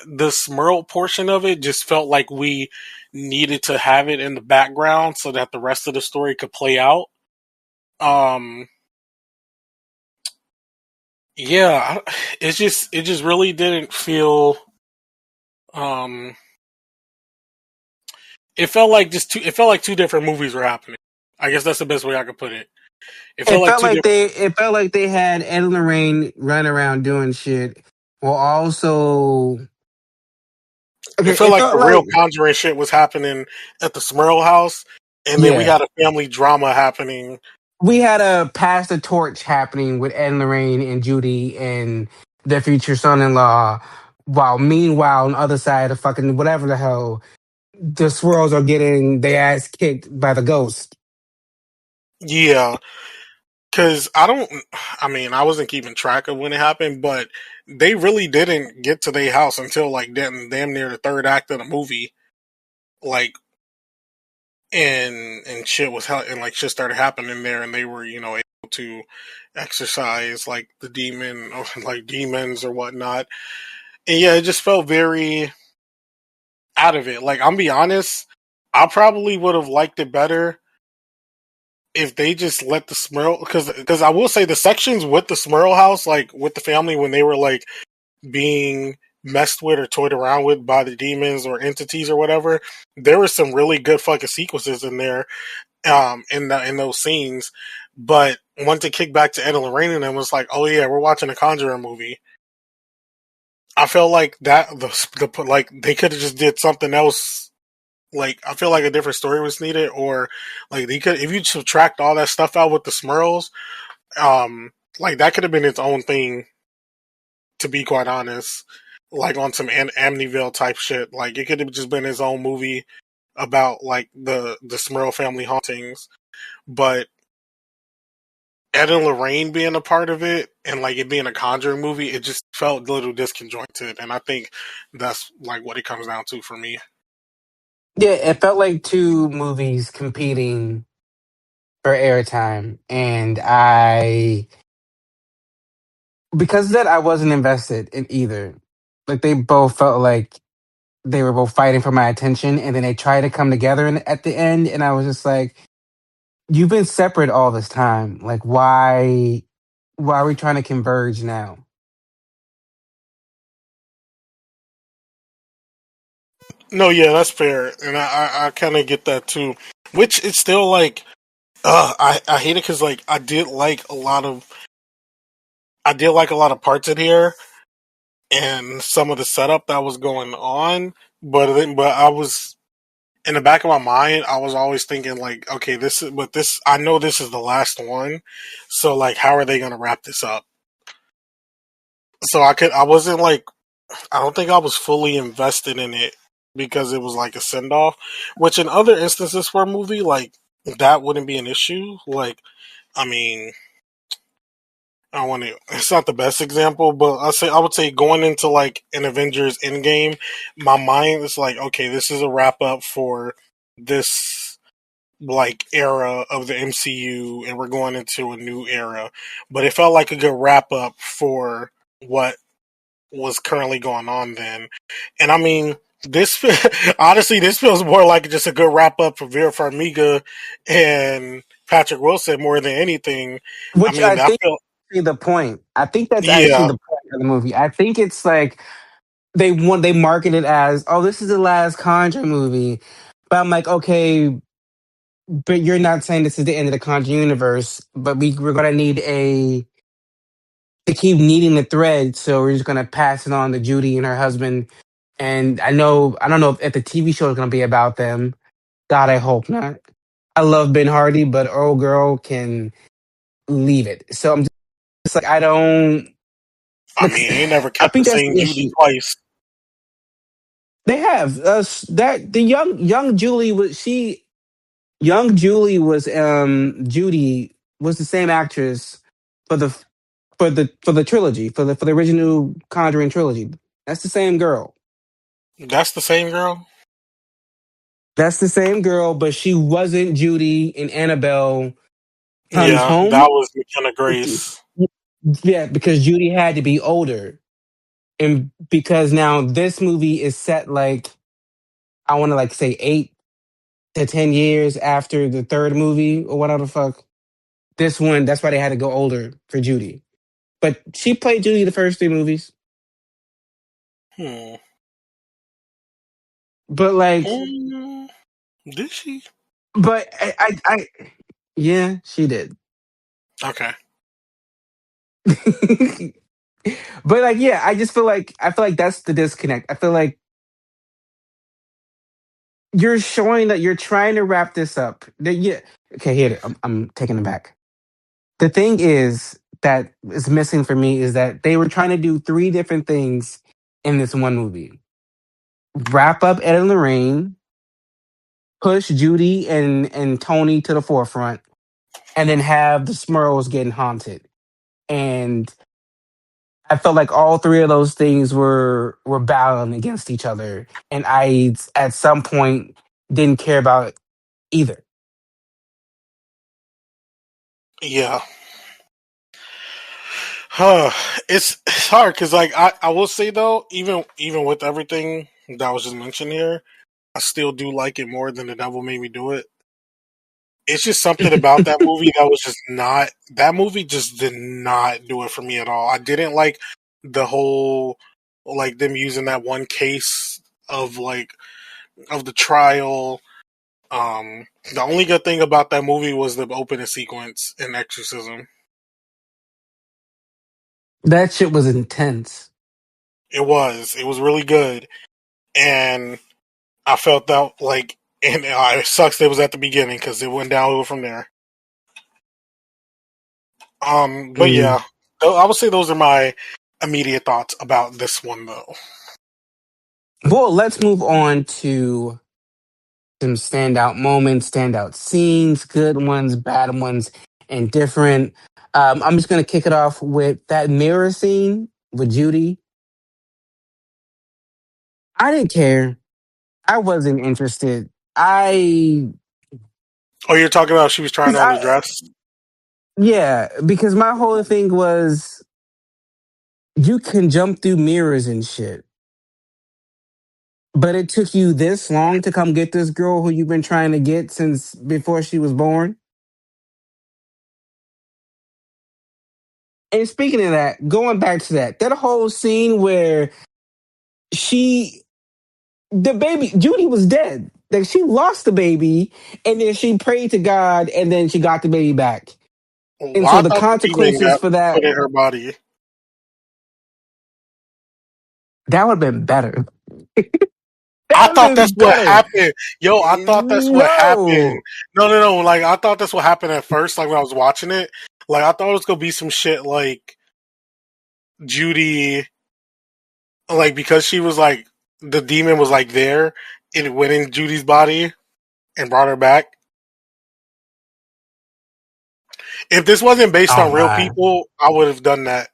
the Smurl portion of it just felt like we needed to have it in the background so that the rest of the story could play out. Um, yeah, it just really didn't feel. Um, it felt like it felt like two different movies were happening. I guess that's the best way I could put it. It felt like two different.
It felt like they had Ed and Lorraine running around doing shit, while also
It
okay.
felt
It
like
felt
the real
like
Conjuring shit was happening at the Smurl house, and then we
yeah,
had a family drama happening.
we had a pass the torch happening with Ed and Lorraine and Judy and their future son-in-law, while meanwhile on the other side of fucking whatever the hell, the swirls are getting their ass kicked by the ghost.
Yeah, because I don't. I mean, I wasn't keeping track of when it happened, but they really didn't get to their house until like damn near the third act of the movie. Like, and shit and like shit started happening there, and they were able to exercise like the demon or like demons or whatnot. And yeah, it just felt very out of it. Like I'm be honest, I probably would have liked it better if they just let the Smurl, because I will say the sections with the Smurl house, like with the family when they were like being messed with or toyed around with by the demons or entities or whatever, there were some really good fucking sequences in there, in those scenes. But once it kicked back to Ed and Lorraine and it was like, oh yeah, we're watching a Conjuring movie. I felt like that like they could have just did something else. Like I feel like a different story was needed, or like they could, if you subtract all that stuff out with the Smurls, like that could have been its own thing. To be quite honest, like on some Amityville type shit, like it could have just been its own movie about like the Smurl family hauntings. But Ed and Lorraine being a part of it and like it being a Conjuring movie, it just felt a little disconjointed, and I think that's like what it comes down to for me.
Yeah, it felt like two movies competing for airtime, and I because of that I wasn't invested in either. Like they both felt like they were both fighting for my attention, and then they tried to come together at the end, and I was just like, "You've been separate all this time. Like, why? Why are we trying to converge now?"
No, yeah, that's fair, and I kind of get that too. Which it's still like, I hate it because like I did like a lot of parts in here and some of the setup that was going on, but I was in the back of my mind, I was always thinking like, okay, this I know this is the last one, so like, how are they gonna wrap this up? So I wasn't like, I don't think I was fully invested in it because it was like a send off, which in other instances for a movie, like that wouldn't be an issue. Like, I mean, I want to. It's not the best example, but I would say going into like an Avengers Endgame, my mind is like, okay, this is a wrap up for this like era of the MCU, and we're going into a new era. But it felt like a good wrap up for what was currently going on then. And I mean, this honestly, this feels more like just a good wrap up for Vera Farmiga and Patrick Wilson more than anything. I
Which
mean,
I
I
think
feel,
is the point. I think that's actually
yeah,
the point of the movie. I think it's like they market it as, oh, this is the last Conjuring movie. But I'm like, okay, but you're not saying this is the end of the Conjuring universe, but we're gonna need a to keep needing the thread, so we're just gonna pass it on to Judy and her husband. And I don't know if the TV show is gonna be about them. God, I hope not. I love Ben Hardy, but old girl can leave it. So I'm just like, I don't
I
like.
mean, he never
I
kept the
think that's
same
the
Judy
issue.
twice.
They have that the young Julie was she young Julie was Judy was the same actress for the trilogy for the original Conjuring trilogy. That's the same girl.
That's the same girl.
That's the same girl, but she wasn't Judy in Annabelle Comes
Yeah, that
Home.
was McKenna Grace.
Yeah, because Judy had to be older, and because now this movie is set like I want to like say 8 to 10 years after the third movie or whatever the fuck. This one, that's why they had to go older for Judy. But she played Judy the first three movies.
Hmm.
But like,
Hmm. Did she?
but yeah, she did.
Okay.
But like, yeah, I feel like that's the disconnect. I feel like you're showing that you're trying to wrap this up. Yeah, okay, here I'm taking it back. The thing is that is missing for me is that they were trying to do three different things in this one movie: wrap up Ed and Lorraine, push Judy and Tony to the forefront, and then have the Smurls getting haunted. And I felt like all three of those things were battling against each other, and I at some point didn't care about either.
Yeah. Huh. It's hard because like I will say though, even with everything that was just mentioned here, I still do like it more than The Devil Made Me Do It. It's just something about that movie that was just not, that movie just did not do it for me at all. I didn't like the whole like them using that one case of of the trial. The only good thing about that movie was the opening sequence in Exorcism.
That shit was intense.
It was really good, and I felt that and it sucks that it was at the beginning because it went downhill from there. But
Mm.
yeah, I would say those are my immediate thoughts about this one, though.
Well, let's move on to some standout moments, standout scenes, good ones, bad ones, and different. I'm just gonna kick it off with that mirror scene with Judy. I didn't care. I wasn't interested. I
Oh, you're talking about she was trying
because
on the
I
dress?
yeah, because my whole thing was you can jump through mirrors and shit. But it took you this long to come get this girl who you've been trying to get since before she was born. And speaking of that, going back to that whole scene where she, the baby, Judy was dead. Like she lost the baby and then she prayed to God and then she got the baby back. And
Well,
so
I
the
thought the demon
consequences
got
for
put
that,
in her body.
that would have been better.
I
That would
thought
have
that's
been
what
better.
happened. Yo, I thought that's what happened.
No.
No. Like, I thought that's what happened at first, like, when I was watching it. Like, I thought it was going to be some shit like Judy, like, because she was like, the demon was like there, it went in Judy's body and brought her back. If this wasn't based
Oh
on real
my.
people, I would have done that.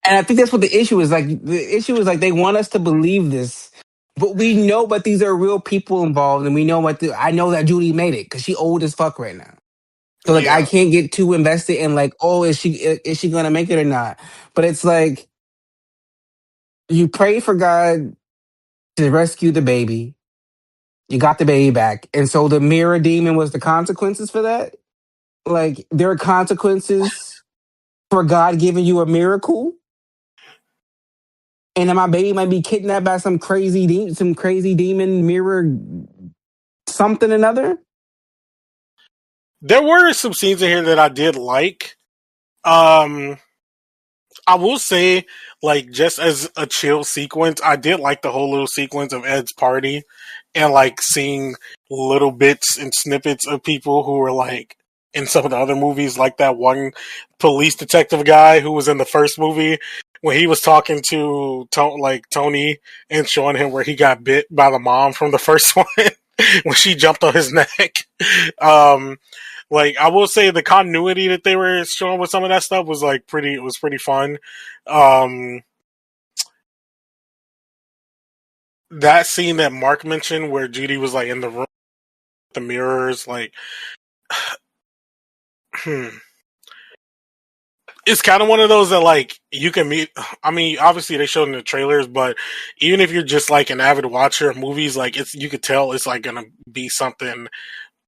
And I think that's what the issue is. Like the issue is like they want us to believe this, but we know, but these are real people involved, and we know I know that Judy made it because she old as fuck right now. So like I
Yeah.
can't get too invested in like, oh, is she gonna make it or not? But it's like you pray for God to rescue the baby. You got the baby back, and so the mirror demon was the consequences for that. Like there are consequences for God giving you a miracle, and then my baby might be kidnapped by some crazy demon mirror something another.
There were some scenes in here that I did like. Um, I will say, like, just as a chill sequence, I did like the whole little sequence of Ed's party and, like, seeing little bits and snippets of people who were, like, in some of the other movies, like that one police detective guy who was in the first movie when he was talking to, Tony and showing him where he got bit by the mom from the first one when she jumped on his neck. Um, like I will say the continuity that they were showing with some of that stuff was like pretty. It was pretty fun. Um, that scene that Mark mentioned where Judy was like in the room with the mirrors, like it's kind of one of those that like you can meet. I mean, obviously they showed in the trailers, but even if you're just like an avid watcher of movies, like it's you could tell it's like gonna be something.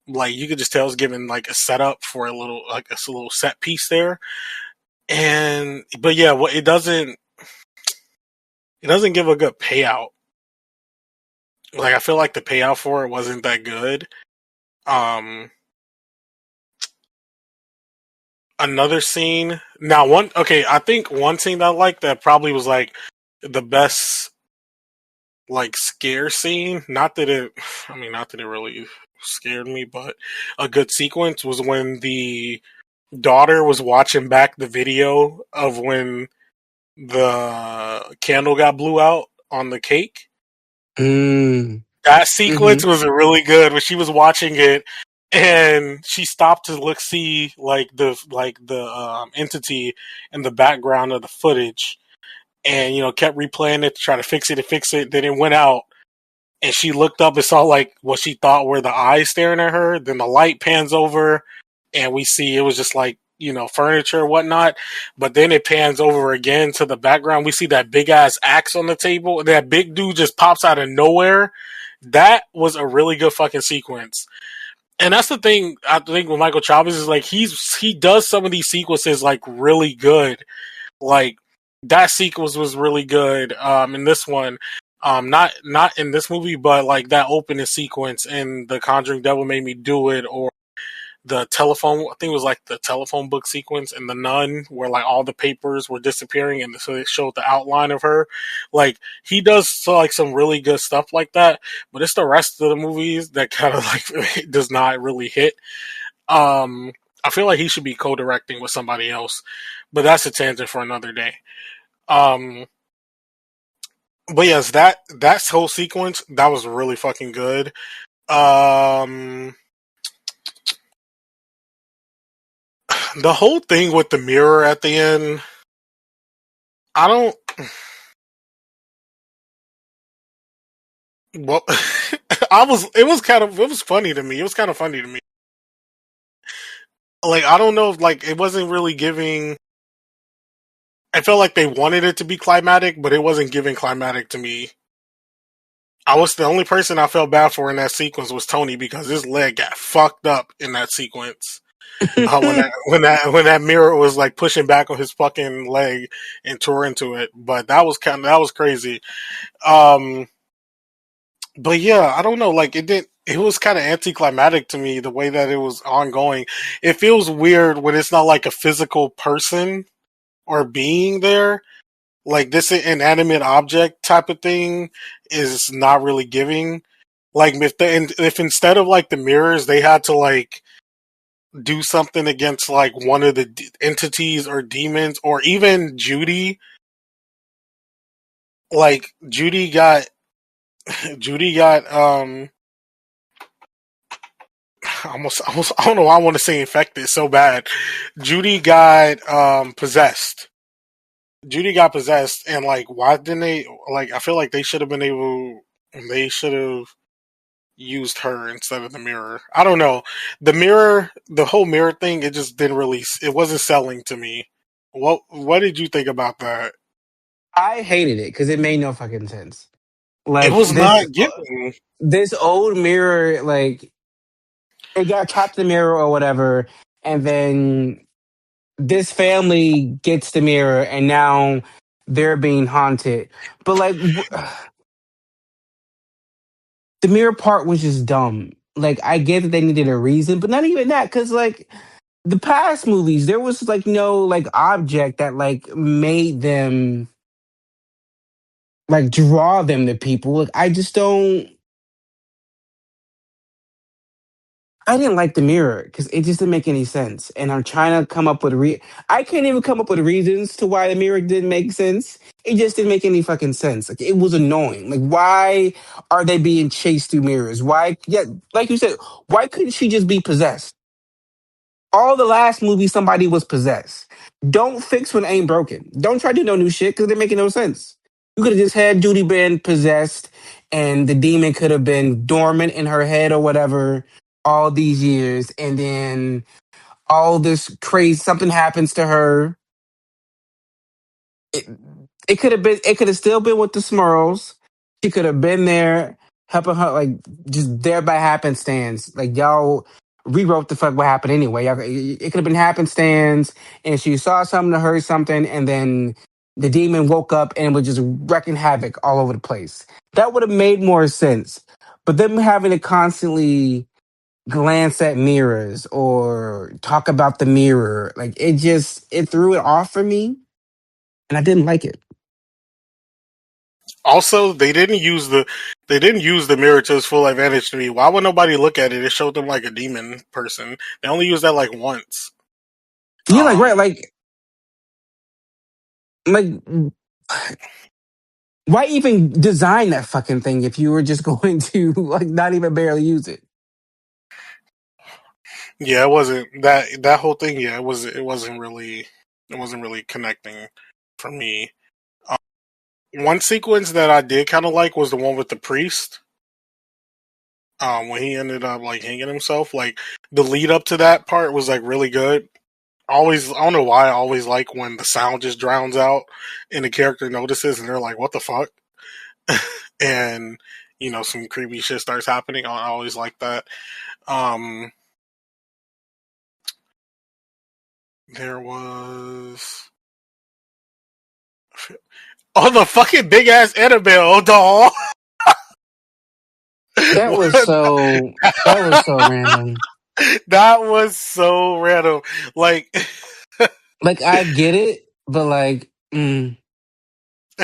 Like you could just tell it's given like a setup for a little like a little set piece there. And but yeah, what it doesn't give a good payout. Like I feel like the payout for it wasn't that good. Um, another scene. Now one okay, I think one scene that I liked that probably was like the best like scare scene. Not that it I mean not that it really scared me, but a good sequence was when the daughter was watching back the video of when the candle got blew out on the cake.
Mm.
That
Mm-hmm.
sequence was really good when she was watching it and she stopped to look see like the entity in the background of the footage and kept replaying it to try to fix it and fix it. Then it went out and she looked up and saw like what she thought were the eyes staring at her. Then the light pans over and we see it was just like furniture or whatnot. But then it pans over again to the background. We see that big ass axe on the table. That big dude just pops out of nowhere. That was a really good fucking sequence. And that's the thing I think with Michael Chavez is like he does some of these sequences like really good. Like That sequence was really good. In this one, not in this movie, but like that opening sequence in The Conjuring, Devil Made Me Do It, or the telephone. I think it was like the telephone book sequence in The Nun, where like all the papers were disappearing, and so it showed the outline of her. Like he does so like some really good stuff like that, but it's the rest of the movies that kind of like does not really hit. Um, I feel like he should be co-directing with somebody else, but that's a tangent for another day. Um, but yes, that whole sequence that was really fucking good. Um, the whole thing with the mirror at the end, I don't. Well, I was. It was kind of. It was funny to me. It was kind of funny to me. Like I don't know. If, like it wasn't really giving. I felt like they wanted it to be climatic, but it wasn't giving climatic to me. I was the only person I felt bad for in that sequence was Tony because his leg got fucked up in that sequence. When that mirror was like pushing back on his fucking leg and tore into it, but that was crazy. Um, but yeah, I don't know. Like it did. It was kind of anticlimactic to me the way that it was ongoing. It feels weird when it's not like a physical person or being there. Like this inanimate object type of thing is not really giving. Like if instead of like the mirrors, they had to like do something against like one of the entities or demons, or even Judy. Like Judy got almost I don't know why I want to say infected so bad. Judy got possessed. Judy got possessed, and like why didn't they, like I feel like they should have been able, they should have used her instead of the mirror. I don't know. The whole mirror thing, it just didn't really, it wasn't selling to me. What did you think about that?
I hated it because it made no fucking sense.
It
Like
was not giving.
this old mirror, like it got trapped in the mirror or whatever, and then this family gets the mirror, and now they're being haunted. But like the mirror part was just dumb. Like I get that they needed a reason, but not even that, because like the past movies, there was like no like object that like made them like draw them to people. Like I just don't. I didn't like the mirror because it just didn't make any sense. And I'm trying to come up with I can't even come up with reasons to why the mirror didn't make sense. It just didn't make any fucking sense. Like it was annoying. Like why are they being chased through mirrors? Why? Yeah, like you said, why couldn't she just be possessed? All the last movie, somebody was possessed. Don't fix what ain't broken. Don't try to do no new shit because they're making no sense. You could have just had Judy been possessed, and the demon could have been dormant in her head or whatever all these years, and then all this crazy something happens to her. It, it could have been. It could have still been with the Smurls. She could have been there helping her, like just there by happenstance. Like y'all rewrote the fuck what happened anyway. It could have been happenstance, and she saw something or heard something, and then the demon woke up and was just wrecking havoc all over the place. That would have made more sense. But them having to constantly glance at mirrors or talk about the mirror, like it threw it off for me, and I didn't like it.
Also, they didn't use the mirror to its full advantage to me. Why would nobody look at it? It showed them like a demon person. They only used that like once.
Yeah, like right,
Um,
like why even design that fucking thing if you were just going to like not even barely use it?
yeah, it wasn't that whole thing. Yeah, it wasn't really connecting for me. Um, one sequence that I did kind of like was the one with the priest. When he ended up like hanging himself, like the lead up to that part was like really good. Always, I don't know why I always like when the sound just drowns out and the character notices and they're like, "What the fuck?" and some creepy shit starts happening. I always like that. Um, there was Oh, the fucking big ass Annabelle doll.
That was so. That was so random.
That was so random. Like,
Like I get it, but like,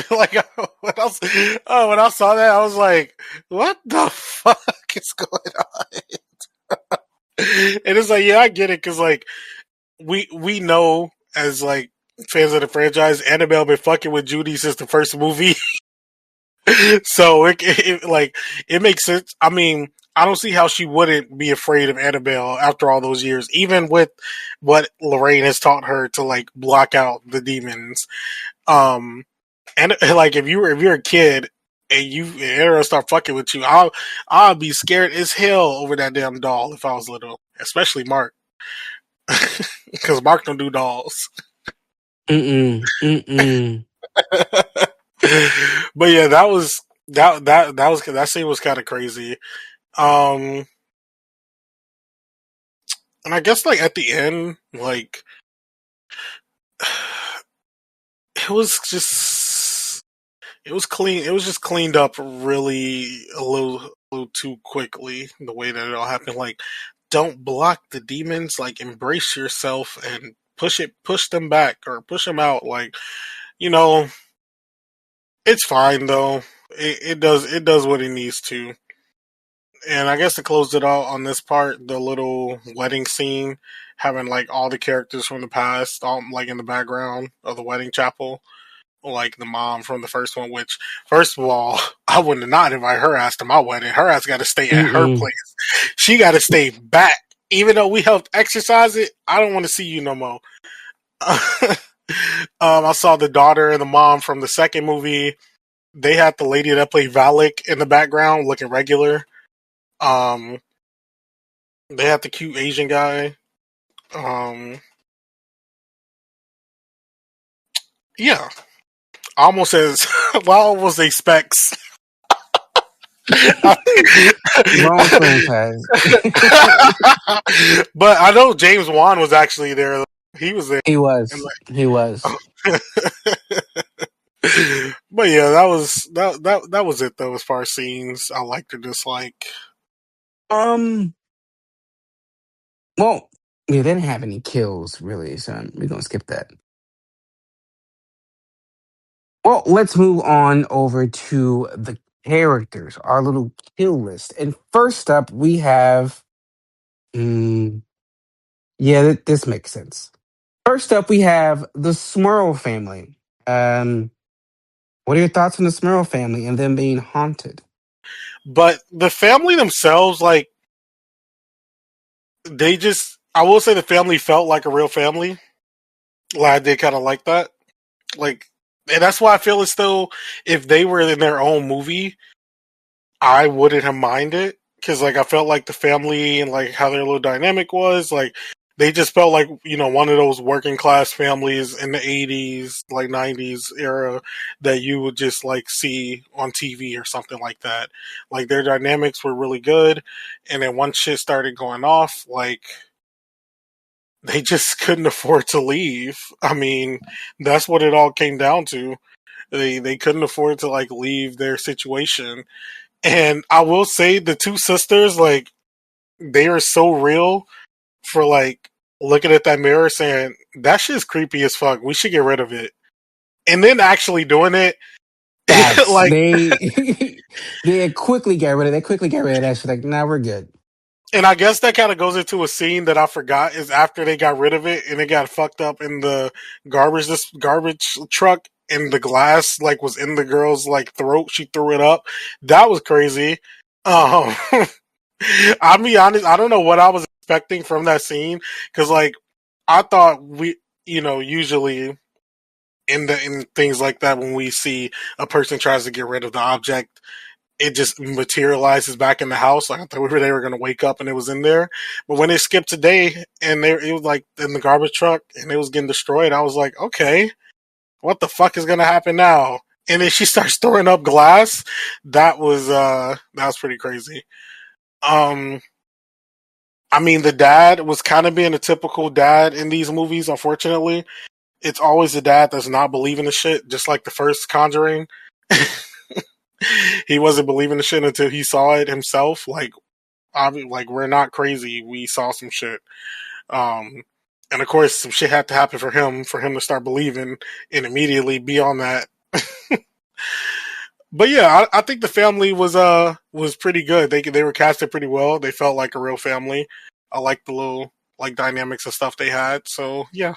like when I saw that, I was like, "What the fuck is going on?" And it's like, yeah, I get it because like we know as like fans of the franchise, Annabelle been fucking with Judy since the first movie, so like it makes sense. I mean, I don't see how she wouldn't be afraid of Annabelle after all those years, even with what Lorraine has taught her to like block out the demons. Um, and like if you're a kid and Annabelle start fucking with you, I'll be scared as hell over that damn doll if I was little, especially Mark, because Mark don't do dolls.
mm, mm.
But yeah, that scene was kind of crazy. Um, and I guess like at the end, like it was just it was clean. It was just cleaned up really a little too quickly. The way that it all happened, like don't block the demons. Like embrace yourself and push them back or push them out. Like you know, it's fine though. It does what it needs to. And I guess to close it out on this part, the little wedding scene, having like all the characters from the past, all like in the background of the wedding chapel, like the mom from the first one. Which, first of all, I would not invite her ass to my wedding. Her ass got to stay at her
Mm-mm.
place. She got to stay back. Even though we helped exercise it, I don't want to see you no more. I saw the daughter and the mom from the second movie. They had the lady that played Valak in the background, looking regular. Um, they had the cute Asian guy. Um, yeah, almost as well. Almost a Specs, but
Wrong franchise.
I know James Wan was actually there. He was there,
He
and
was. He was.
like, but yeah, that was it though. As far as scenes, I liked or dislike.
Um. Well, yeah, they didn't have any kills really, so we're gonna skip that. Well, let's move on over to the characters, our little kill list. And first up, we have. Mm, yeah, this makes sense. First up, we have the Smurl family. Um, what are your thoughts on the Smurl family and them being haunted?
But the family themselves, like they just, I will say, the family felt like a real family. Like I did kind of like that. Like, and that's why I feel as though if they were in their own movie, I wouldn't have minded because like I felt like the family and like how their little dynamic was like they just felt like one of those working class families in the 80s like 90s era that you would just like see on TV or something like that. Like their dynamics were really good, and then once shit started going off, like they just couldn't afford to leave. I mean, that's what it all came down to. They couldn't afford to like leave their situation. And I will say the two sisters, like, they are so real for like looking at that mirror saying, that shit's creepy as fuck. We should get rid of it. And then actually doing it,
Facts.
like,
They quickly get rid of. They quickly get rid of that shit. Like, now we're good.
and I guess that kind of goes into a scene that I forgot is after they got rid of it and it got fucked up in the garbage truck and the glass like was in the girl's like throat. She threw it up. That was crazy. Um, I'll be honest. I don't know what I was expecting from that scene because, like, I thought usually in things like that, when we see a person tries to get rid of the object, it just materializes back in the house. Like I thought they were gonna wake up and it was in there, but when it skipped today and it was like in the garbage truck and it was getting destroyed, I was like, okay, what the fuck is gonna happen now? And then she starts throwing up glass. That was pretty crazy. Um, I mean, the dad was kind of being a typical dad in these movies, unfortunately. it's always the dad that's not believing the shit, just like the first Conjuring. He wasn't believing the shit until he saw it himself. Like we're not crazy. We saw some shit. Um, and of course, some shit had to happen for him to start believing and immediately be on that. But yeah, I think the family was pretty good. They were casted pretty well. They felt like a real family. I like the little like dynamics and stuff they had. So yeah,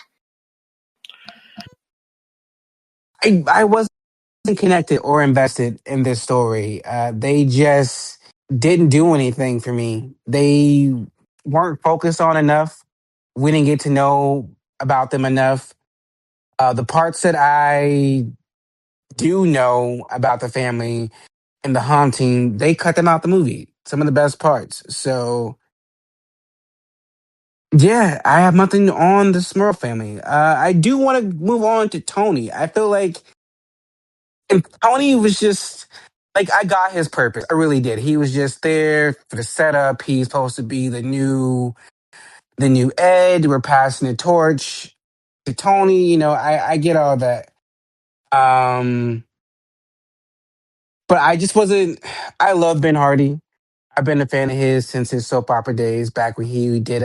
I wasn't connected or invested in this story. They just didn't do anything for me. They weren't focused on enough. We didn't get to know about them enough. The parts that I do know about the family and the haunting, they cut them out the movie. Some of the best parts. So yeah, I have nothing on the Smurl family. I do want to move on to Tony. I feel like and Tony was just like I got his purpose. I really did. He was just there for the setup. He's supposed to be the new Ed. We're passing the torch to Tony. You know, I get all that. Um, but I just wasn't. I love Ben Hardy. I've been a fan of his since his soap opera days, back when he did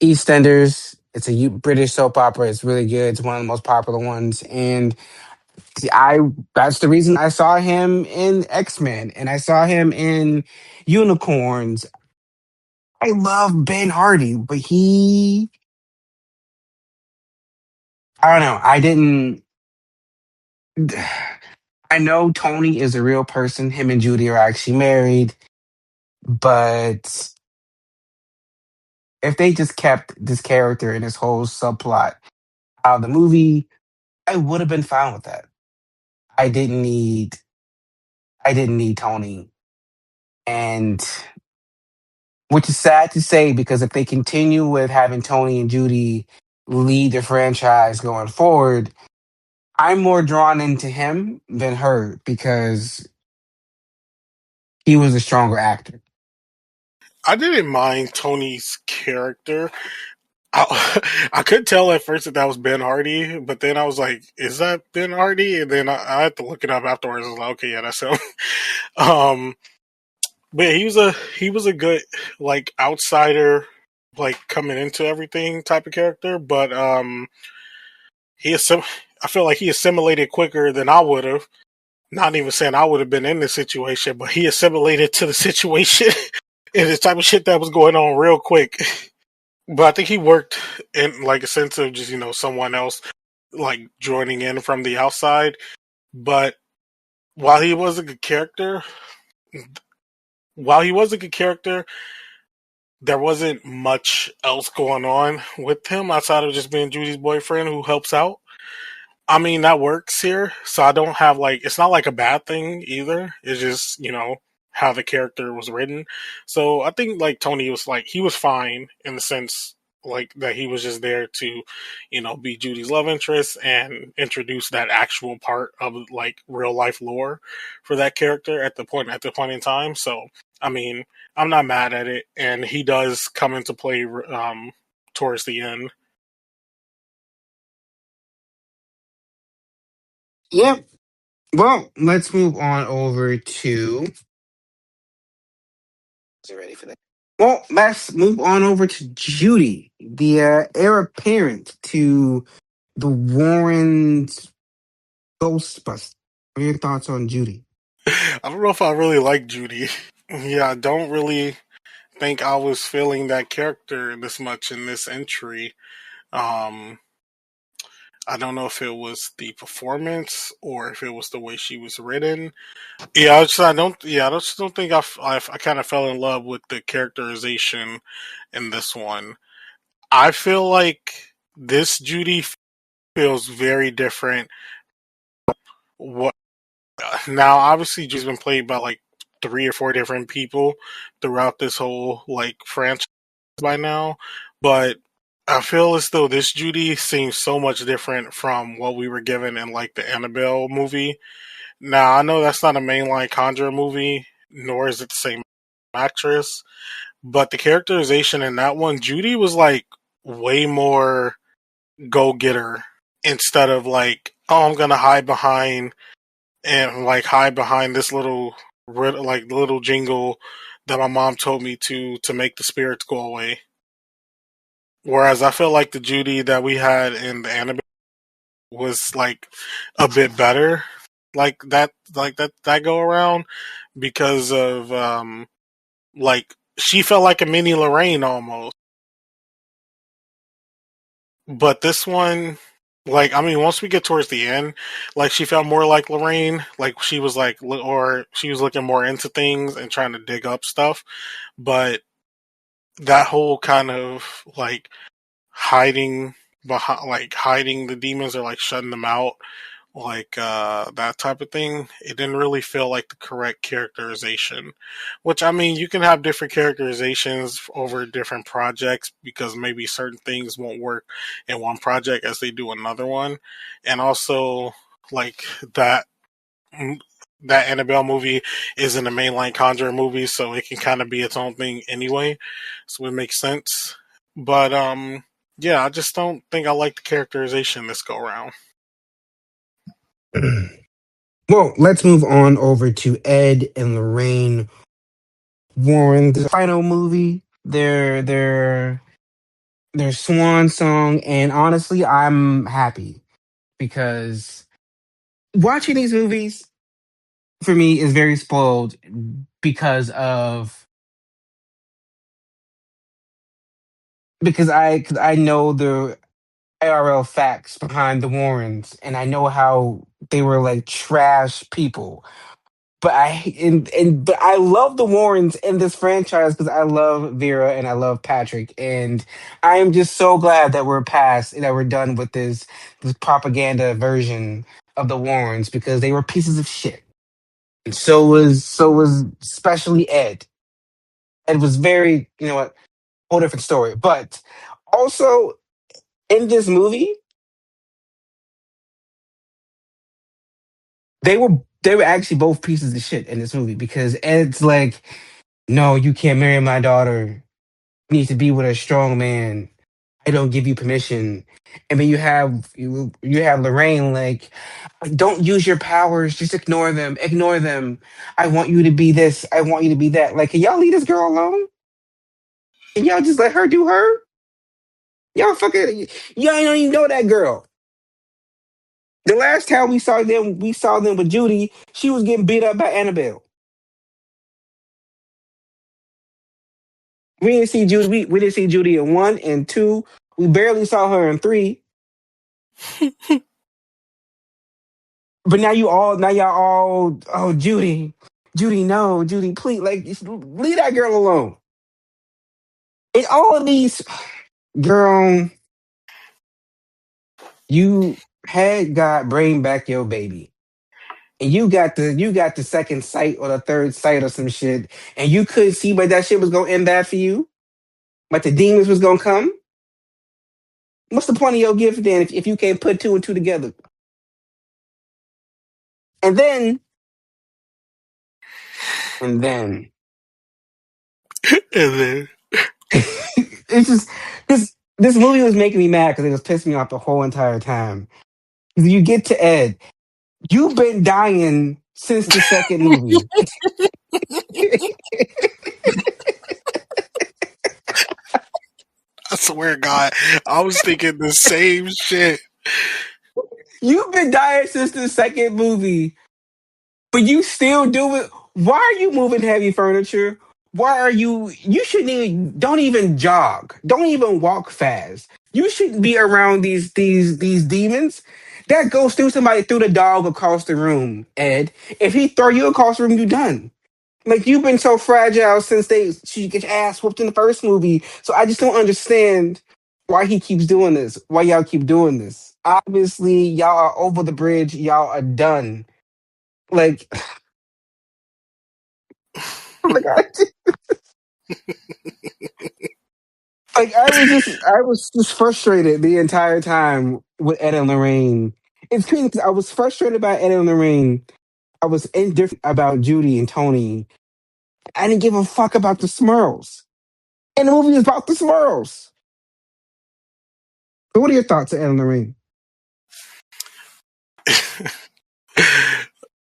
EastEnders. It's a British soap opera. It's really good. It's one of the most popular ones, and I that's the reason I saw him in X-Men and I saw him in Unicorns. I love Ben Hardy, but I don't know. I didn't I know Tony is a real person. Him and Judy are actually married, but if they just kept this character and this whole subplot out of the movie, I would have been fine with that. I didn't need I didn't need Tony. And which is sad to say because if they continue with having Tony and Judy lead the franchise going forward, I'm more drawn into him than her because he was a stronger actor.
I didn't mind Tony's character. I could tell at first that that was Ben Hardy, but then I was like, "Is that Ben Hardy?" And then I had to look it up afterwards. I was like, "Okay, yeah, that's him." um, but yeah, he was a good like outsider, like coming into everything type of character. But he assim- I feel like he assimilated quicker than I would have. Not even saying I would have been in this situation, but he assimilated to the situation and the type of shit that was going on real quick. But I think he worked in like a sense of just someone else like joining in from the outside. But while he was a good character, while he was a good character, there wasn't much else going on with him outside of just being Judy's boyfriend who helps out. I mean, that works here, so I don't have like it's not like a bad thing either. It's just how the character was written. So I think like Tony was like he was fine in the sense like that he was just there to be Judy's love interest and introduce that actual part of like real life lore for that character at the point in time. So I mean, I'm not mad at it, and he does come into play towards the end.
Yep. Well, let's move on over to. Is it ready for that? Well, let's move on over to Judy, the heir apparent to the Warrens' Ghostbusters. What are your thoughts on Judy?
I don't know if I really like Judy. Yeah, I don't really think I was feeling that character this much in this entry. Um, I don't know if it was the performance or if it was the way she was written. Yeah, I don't. Yeah, I just don't think I kind of fell in love with the characterization in this one. I feel like this Judy feels very different. What now? Obviously, Judy's been played by like three or four different people throughout this whole like franchise by now, but I feel as though this Judy seems so much different from what we were given in like the Annabelle movie. Now I know that's not a mainline Conjure movie, nor is it the same actress, but the characterization in that one, Judy was like way more. go getter instead of like, oh, I'm gonna hide behind and like hide behind this like little jingle that my mom told me to make the spirits go away. Whereas I feel like the Judy that we had in the anime was like a bit better, like that go around because of like she felt like a mini Lorraine almost. But this one, like, I mean, once we get towards the end, like, she felt more like Lorraine. Like, she was like, or she was looking more into things and trying to dig up stuff. But that whole kind of like hiding behind, like hiding the demons or like shutting them out, like that type of thing, it didn't really feel like the correct characterization. Which, I mean, you can have different characterizations over different projects because maybe certain things won't work in one project as they do another one. And also, like that that Annabelle movie isn't a mainline Conjuring movie, so it can kind of be its own thing anyway, so it makes sense. But yeah, I just don't think I like the characterization this go around.
Well, let's move on over to Ed and Lorraine Warren. The final movie, their swan song, and honestly, I'm happy because watching these movies for me is very spoiled because of because I know the IRL facts behind the Warrens, and I know how they were like trash people. But but I love the Warrens in this franchise because I love Vera and I love Patrick, and I am just so glad that we're past and that we're done with this propaganda version of the Warrens because they were pieces of shit. And so was especially Ed. Ed was very, you know what, whole different story. But also in this movie, they were actually both pieces of shit in this movie because Ed's like, no, you can't marry my daughter. You need to be with a strong man. I don't give you permission. And then you have Lorraine like, don't use your powers, just ignore them, ignore them. I want you to be this, I want you to be that. Like, can y'all leave this girl alone? Can y'all just let her do her? Y'all fucking y'all don't even know that girl. The last time we saw them with Judy, she was getting beat up by Annabelle. We didn't see Judy. We didn't see Judy in one and two. We barely saw her in three. But now y'all all, oh, Judy, Judy, no, Judy, please, like, just leave that girl alone. And all of these, girl, you had God bring back your baby, and you got the second sight or the third sight or some shit, and you couldn't see but that shit was gonna end bad for you, but the demons was gonna come. What's the point of your gift then if you can't put two and two together? And then and then
And then
it's just this movie was making me mad because it was pissing me off the whole entire time. You get to Ed, you've been dying since the second movie.
I swear to God, I was thinking the same shit.
You've been dying since the second movie, but you still do it. Why are you moving heavy furniture? Why are you shouldn't even don't even jog. Don't even walk fast. You shouldn't be around these demons. That goes through somebody threw the dog across the room, Ed. If he throw you across the room, you done. Like you've been so fragile since she get your ass whooped in the first movie. So I just don't understand why he keeps doing this. Why y'all keep doing this? Obviously, y'all are over the bridge. Y'all are done. Like, like I was just frustrated the entire time with Ed and Lorraine. It's crazy because I was frustrated about Ed and Lorraine. I was indifferent about Judy and Tony. I didn't give a fuck about the Smurls. And the movie is about the Smurls. So, what are your thoughts on Ellen Lorraine?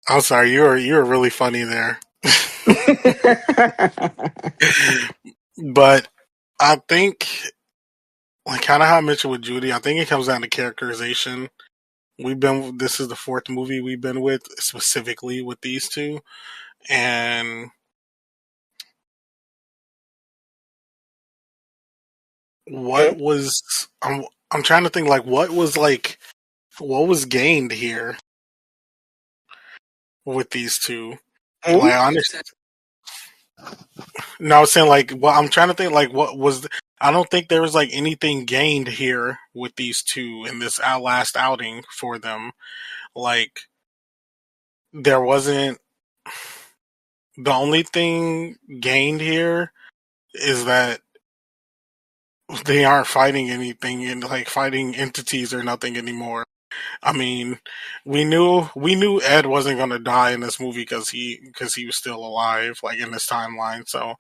I'm sorry, you're really funny there. But I think, like kind of how I mentioned with Judy, I think it comes down to characterization. This is the fourth movie we've been with specifically with these two, and what was I'm trying to think like what was gained here with these two.
Hmm?
Like I understand. No, I was saying like what I'm trying to think like what was. I don't think there was like anything gained here with these two in this last outing for them. Like there wasn't. The only thing gained here is that they aren't fighting anything and like fighting entities or nothing anymore. I mean, we knew Ed wasn't gonna die in this movie because he was still alive, like in this timeline. So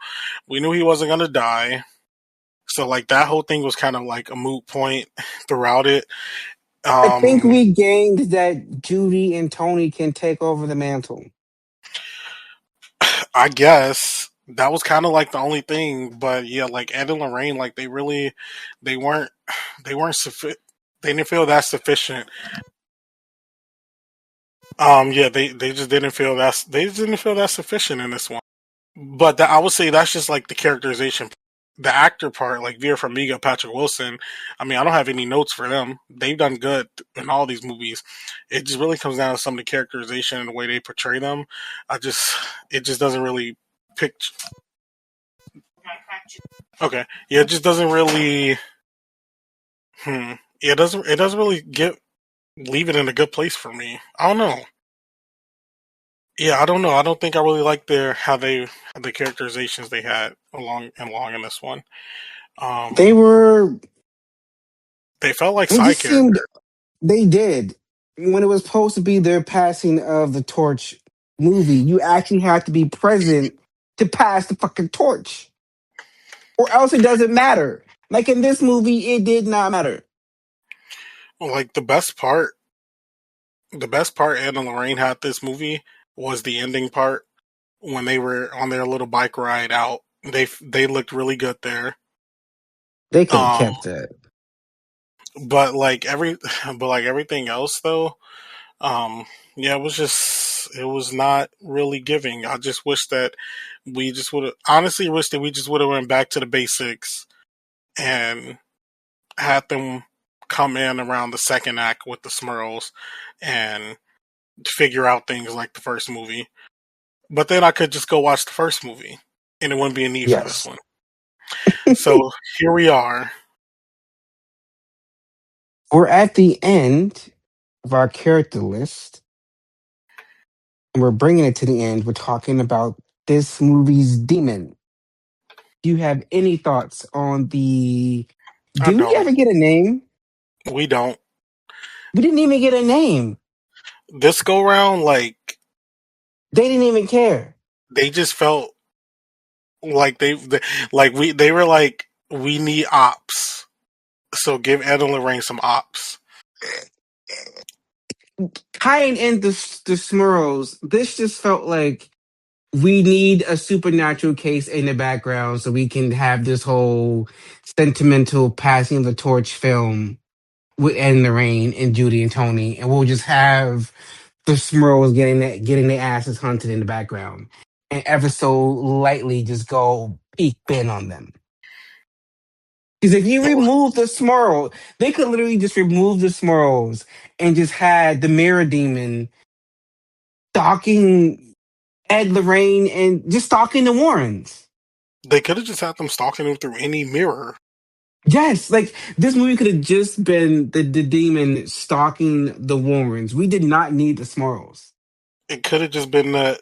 we knew he wasn't gonna die. So like that whole thing was kind of like a moot point throughout it.
I think
Um,
we gained that Judy and Tony can take over the mantle.
I guess that was kind of like the only thing, but yeah, like Ed and Lorraine, like they weren't, they weren't sufficient. They didn't feel that sufficient. Yeah, they just didn't feel that sufficient in this one. But I would say that's just like the characterization, the actor part, like Vera Farmiga, Patrick Wilson. I mean, I don't have any notes for them. They've done good in all these movies. It just really comes down to some of the characterization and the way they portray them. I just, it just doesn't really pick. Okay, yeah, it just doesn't really. Hmm. Yeah, it doesn't really get leave it in a good place for me. I don't know. Yeah, I don't know. I don't think I really like the characterizations they had along in this one.
They
Um,
were,
they felt like
it
side
just seemed,
characters.
they did. When it was supposed to be their passing of the torch movie, you actually had to be present to pass the fucking torch, or else it doesn't matter. Like in this movie, it did not matter.
Like the best part Ed and Lorraine had this movie was the ending part when they were on their little bike ride out. They looked really good there.
They could have
Um,
kept that.
but like but like everything else though, yeah, it was not really giving. I just wish that we just would have honestly wish that we just would have went back to the basics and had them come in around the second act with the Smurls and figure out things like the first movie. But then I could just go watch the first movie and it wouldn't be a need for this
Yes.
one. So here we are.
We're at the end of our character list, and we're bringing it to the end. We're talking about this movie's demon. Do you have any thoughts on the.
I
Did we
don't.
ever get a name?
We don't.
We didn't even get a name.
This go round, like
They didn't even care.
they just felt like they were like we need ops, so give Ed and Lorraine some ops.
Tying in the Smurls, this just felt like we need a supernatural case in the background so we can have this whole sentimental passing of the torch film with Ed and Lorraine and Judy and Tony, and we'll just have the Smurls getting their asses hunted in the background, and ever so lightly just go peek in on them. Because if you remove the Smurl, they could literally just remove the Smurls and just had the Mirror Demon stalking Ed, Lorraine, and just stalking the Warrens.
They could have just had them stalking him through any mirror.
Yes, like this movie could have just been the demon stalking the Warrens. We did not need the Smurls.
It could have just been that.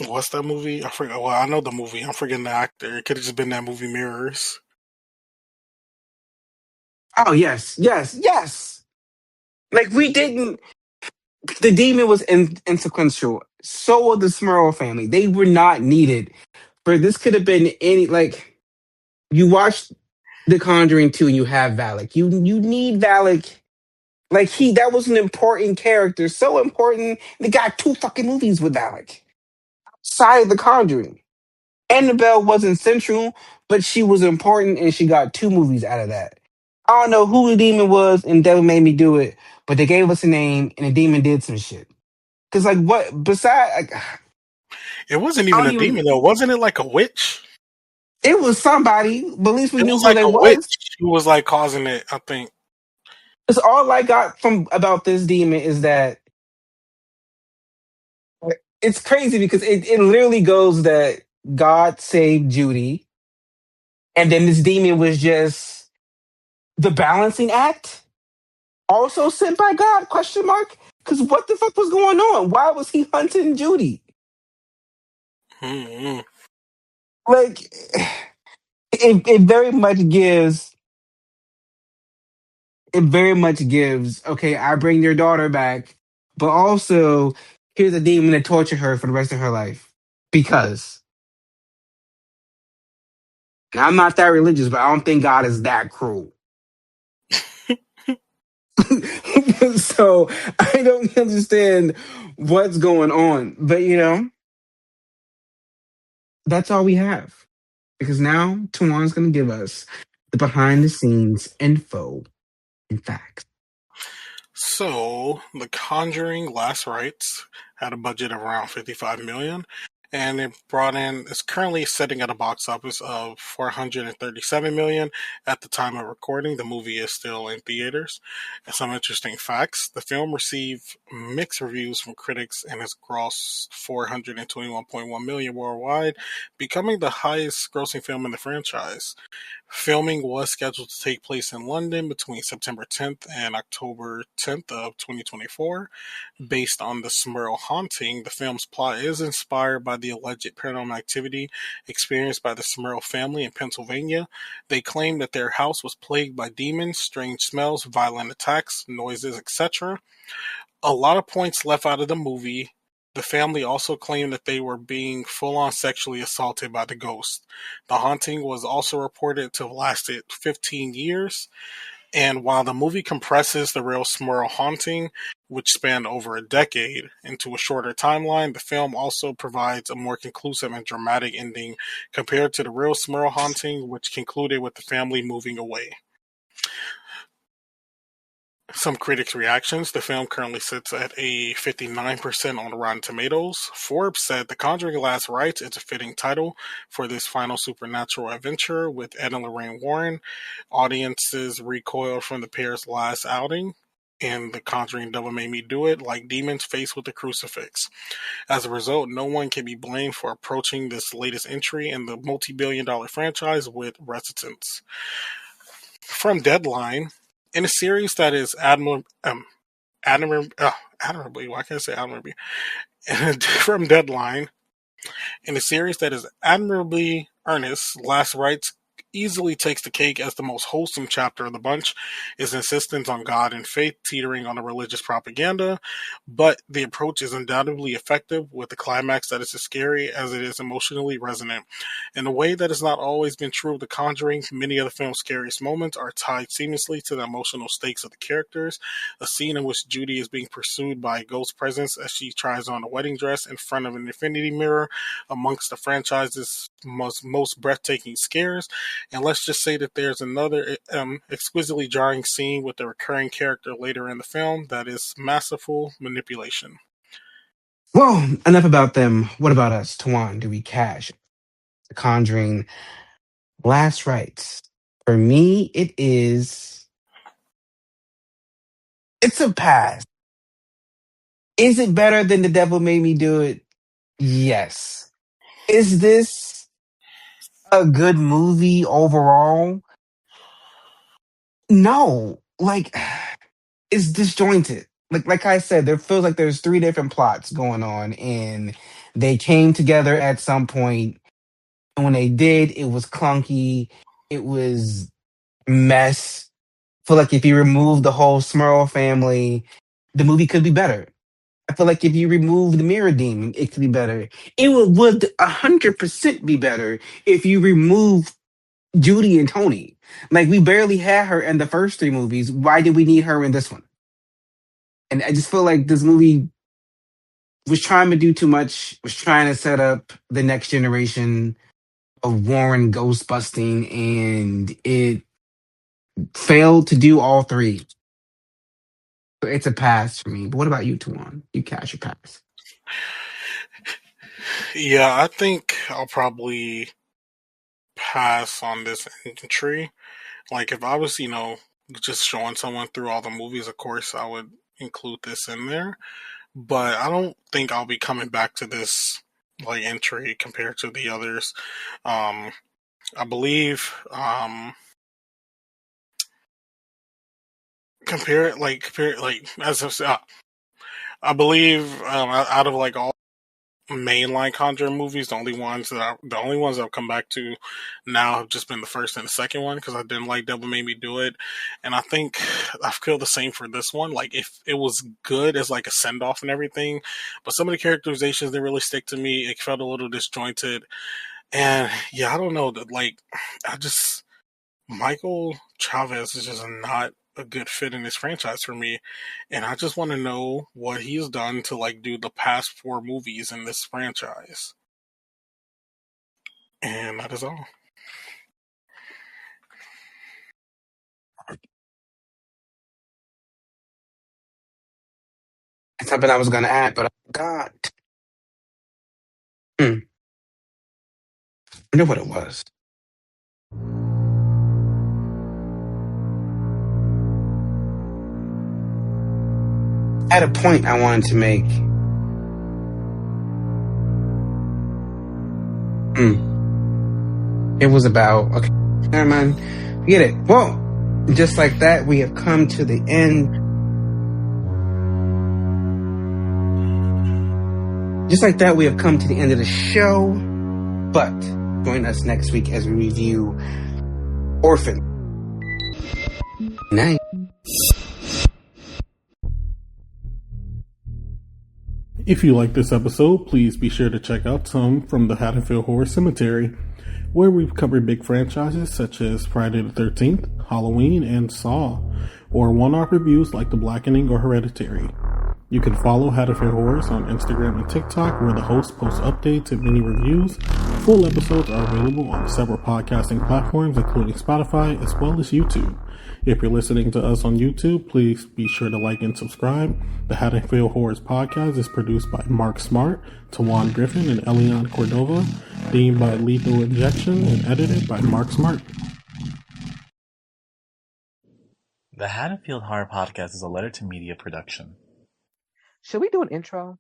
What's that movie? I forget. Well, I know the movie. I'm forgetting the actor. It could have just been that movie Mirrors.
Oh yes, yes, yes. Like we didn't. The demon was insequential. So was the Smurl family. They were not needed. For this could have been any like you watched. The Conjuring 2, and you have Valak. You need Valak. Like that was an important character, so important. They got two fucking movies with Valak. Side of The Conjuring. Annabelle wasn't central, but she was important, and she got two movies out of that. I don't know who the demon was, and Devil Made Me Do It, but they gave us a name, and the demon did some shit. Cause like what? Besides, like,
It wasn't
I
even
don't
a
even.
demon though. Wasn't it like a witch?
It was somebody, but at least we
It
knew
was
who
like
they
a
was.
witch who was like causing it, I think.
Cause all I got from about this demon is that it's crazy because it literally goes that God saved Judy, and then this demon was just the balancing act, also sent by God? Question mark. Because what the fuck was going on? Why was he hunting Judy?
Mm-hmm.
Like, it very much gives. It very much gives. Okay, I bring your daughter back, but also here's a demon to torture her for the rest of her life because. Now, I'm not that religious, but I don't think God is that cruel. So I don't understand what's going on. But that's all we have. Because now Tawan's gonna give us the behind the scenes info and facts.
So, The Conjuring Last Rites had a budget of around 55 million, and it brought in. It's currently sitting at a box office of 437 million at the time of recording. The movie is still in theaters. And some interesting facts: the film received mixed reviews from critics and has grossed 421.1 million worldwide, becoming the highest-grossing film in the franchise. Filming was scheduled to take place in London between September 10th and October 10th of 2024. Based on the Smurl haunting, the film's plot is inspired by the alleged paranormal activity experienced by the Smurl family in Pennsylvania. They claim that their house was plagued by demons, strange smells, violent attacks, noises, etc. A lot of points left out of the movie. The family also claimed that they were being full on sexually assaulted by the ghost. The haunting was also reported to have lasted 15 years. And while the movie compresses the real Smurl haunting, which spanned over a decade, into a shorter timeline, the film also provides a more conclusive and dramatic ending compared to the real Smurl haunting, which concluded with the family moving away. Some critics' reactions. The film currently sits at a 59% on Rotten Tomatoes. Forbes said The Conjuring Last Rites is a fitting title for this final supernatural adventure with Ed and Lorraine Warren. Audiences recoiled from the pair's last outing in The Conjuring Devil Made Me Do It, like demons faced with a crucifix. As a result, no one can be blamed for approaching this latest entry in the multi-billion-dollar franchise with reticence. From Deadline, in a series that is admirably, why can't I say admirably? From Deadline, in a series that is admirably earnest, Last Rites easily takes the cake as the most wholesome chapter of the bunch. His insistence on God and faith teetering on a religious propaganda, but the approach is undoubtedly effective with a climax that is as scary as it is emotionally resonant. In a way that has not always been true of The Conjuring, many of the film's scariest moments are tied seamlessly to the emotional stakes of the characters. A scene in which Judy is being pursued by a ghost presence as she tries on a wedding dress in front of an infinity mirror amongst the franchise's most breathtaking scares. And let's just say that there's another exquisitely jarring scene with a recurring character later in the film that is masterful manipulation.
Well, enough about them. What about us? Tawan, do we cash? The Conjuring Last Rites. For me, it is. It's a pass. Is it better than The Devil Made Me Do It? Yes. Is this a good movie overall? No. Like, it's disjointed. Like I said, there feels like there's three different plots going on, and they came together at some point. And when they did, it was clunky. It was mess. I feel like if you remove the whole Smurl family, the movie could be better. I feel like if you remove the Mirror Demon, it could be better. It would 100% be better if you remove Judy and Tony. Like we barely had her in the first three movies. Why did we need her in this one? And I just feel like this movie was trying to do too much, was trying to set up the next generation of Warren ghost busting, and it failed to do all three. So it's a pass for me. But what about you, Tuan? You catch your pass.
Yeah, I think I'll probably pass on this entry. Like, if I was, just showing someone through all the movies, of course, I would include this in there. But I don't think I'll be coming back to this like entry compared to the others. Um, I believe compare it like as of, I believe out of like all mainline Conjuring movies, the only ones that I've come back to now have just been the first and the second one because I didn't like Devil Made Me Do It, and I think I feel the same for this one. Like if it was good as like a send off and everything, but some of the characterizations didn't really stick to me. It felt a little disjointed, and yeah, I don't know that like I just Michael Chavez is just not a good fit in this franchise for me, and I just want to know what he's done to like do the past four movies in this franchise. And that is all.
It's something I was gonna add, but I forgot. I wonder what it was. I had a point I wanted to make. It was about okay. Never mind. Forget it. Well, just like that, we have come to the end. Just like that, we have come to the end of the show. But join us next week as we review Orphan. Night.
If you like this episode, please be sure to check out some from the Haddonfield Horror Cemetery, where we've covered big franchises such as Friday the 13th, Halloween, and Saw, or one-off reviews like The Blackening or Hereditary. You can follow Haddonfield Horrors on Instagram and TikTok, where the host posts updates and mini reviews. Full episodes are available on several podcasting platforms, including Spotify, as well as YouTube. If you're listening to us on YouTube, please be sure to like and subscribe. The Haddonfield Horrors podcast is produced by Mark Smart, Tawan Griffin, and Elian Cordova, themed by Lethal Injection, and edited by Mark Smart.
The Haddonfield Horror Podcast is a letter to media production.
Should we do an intro?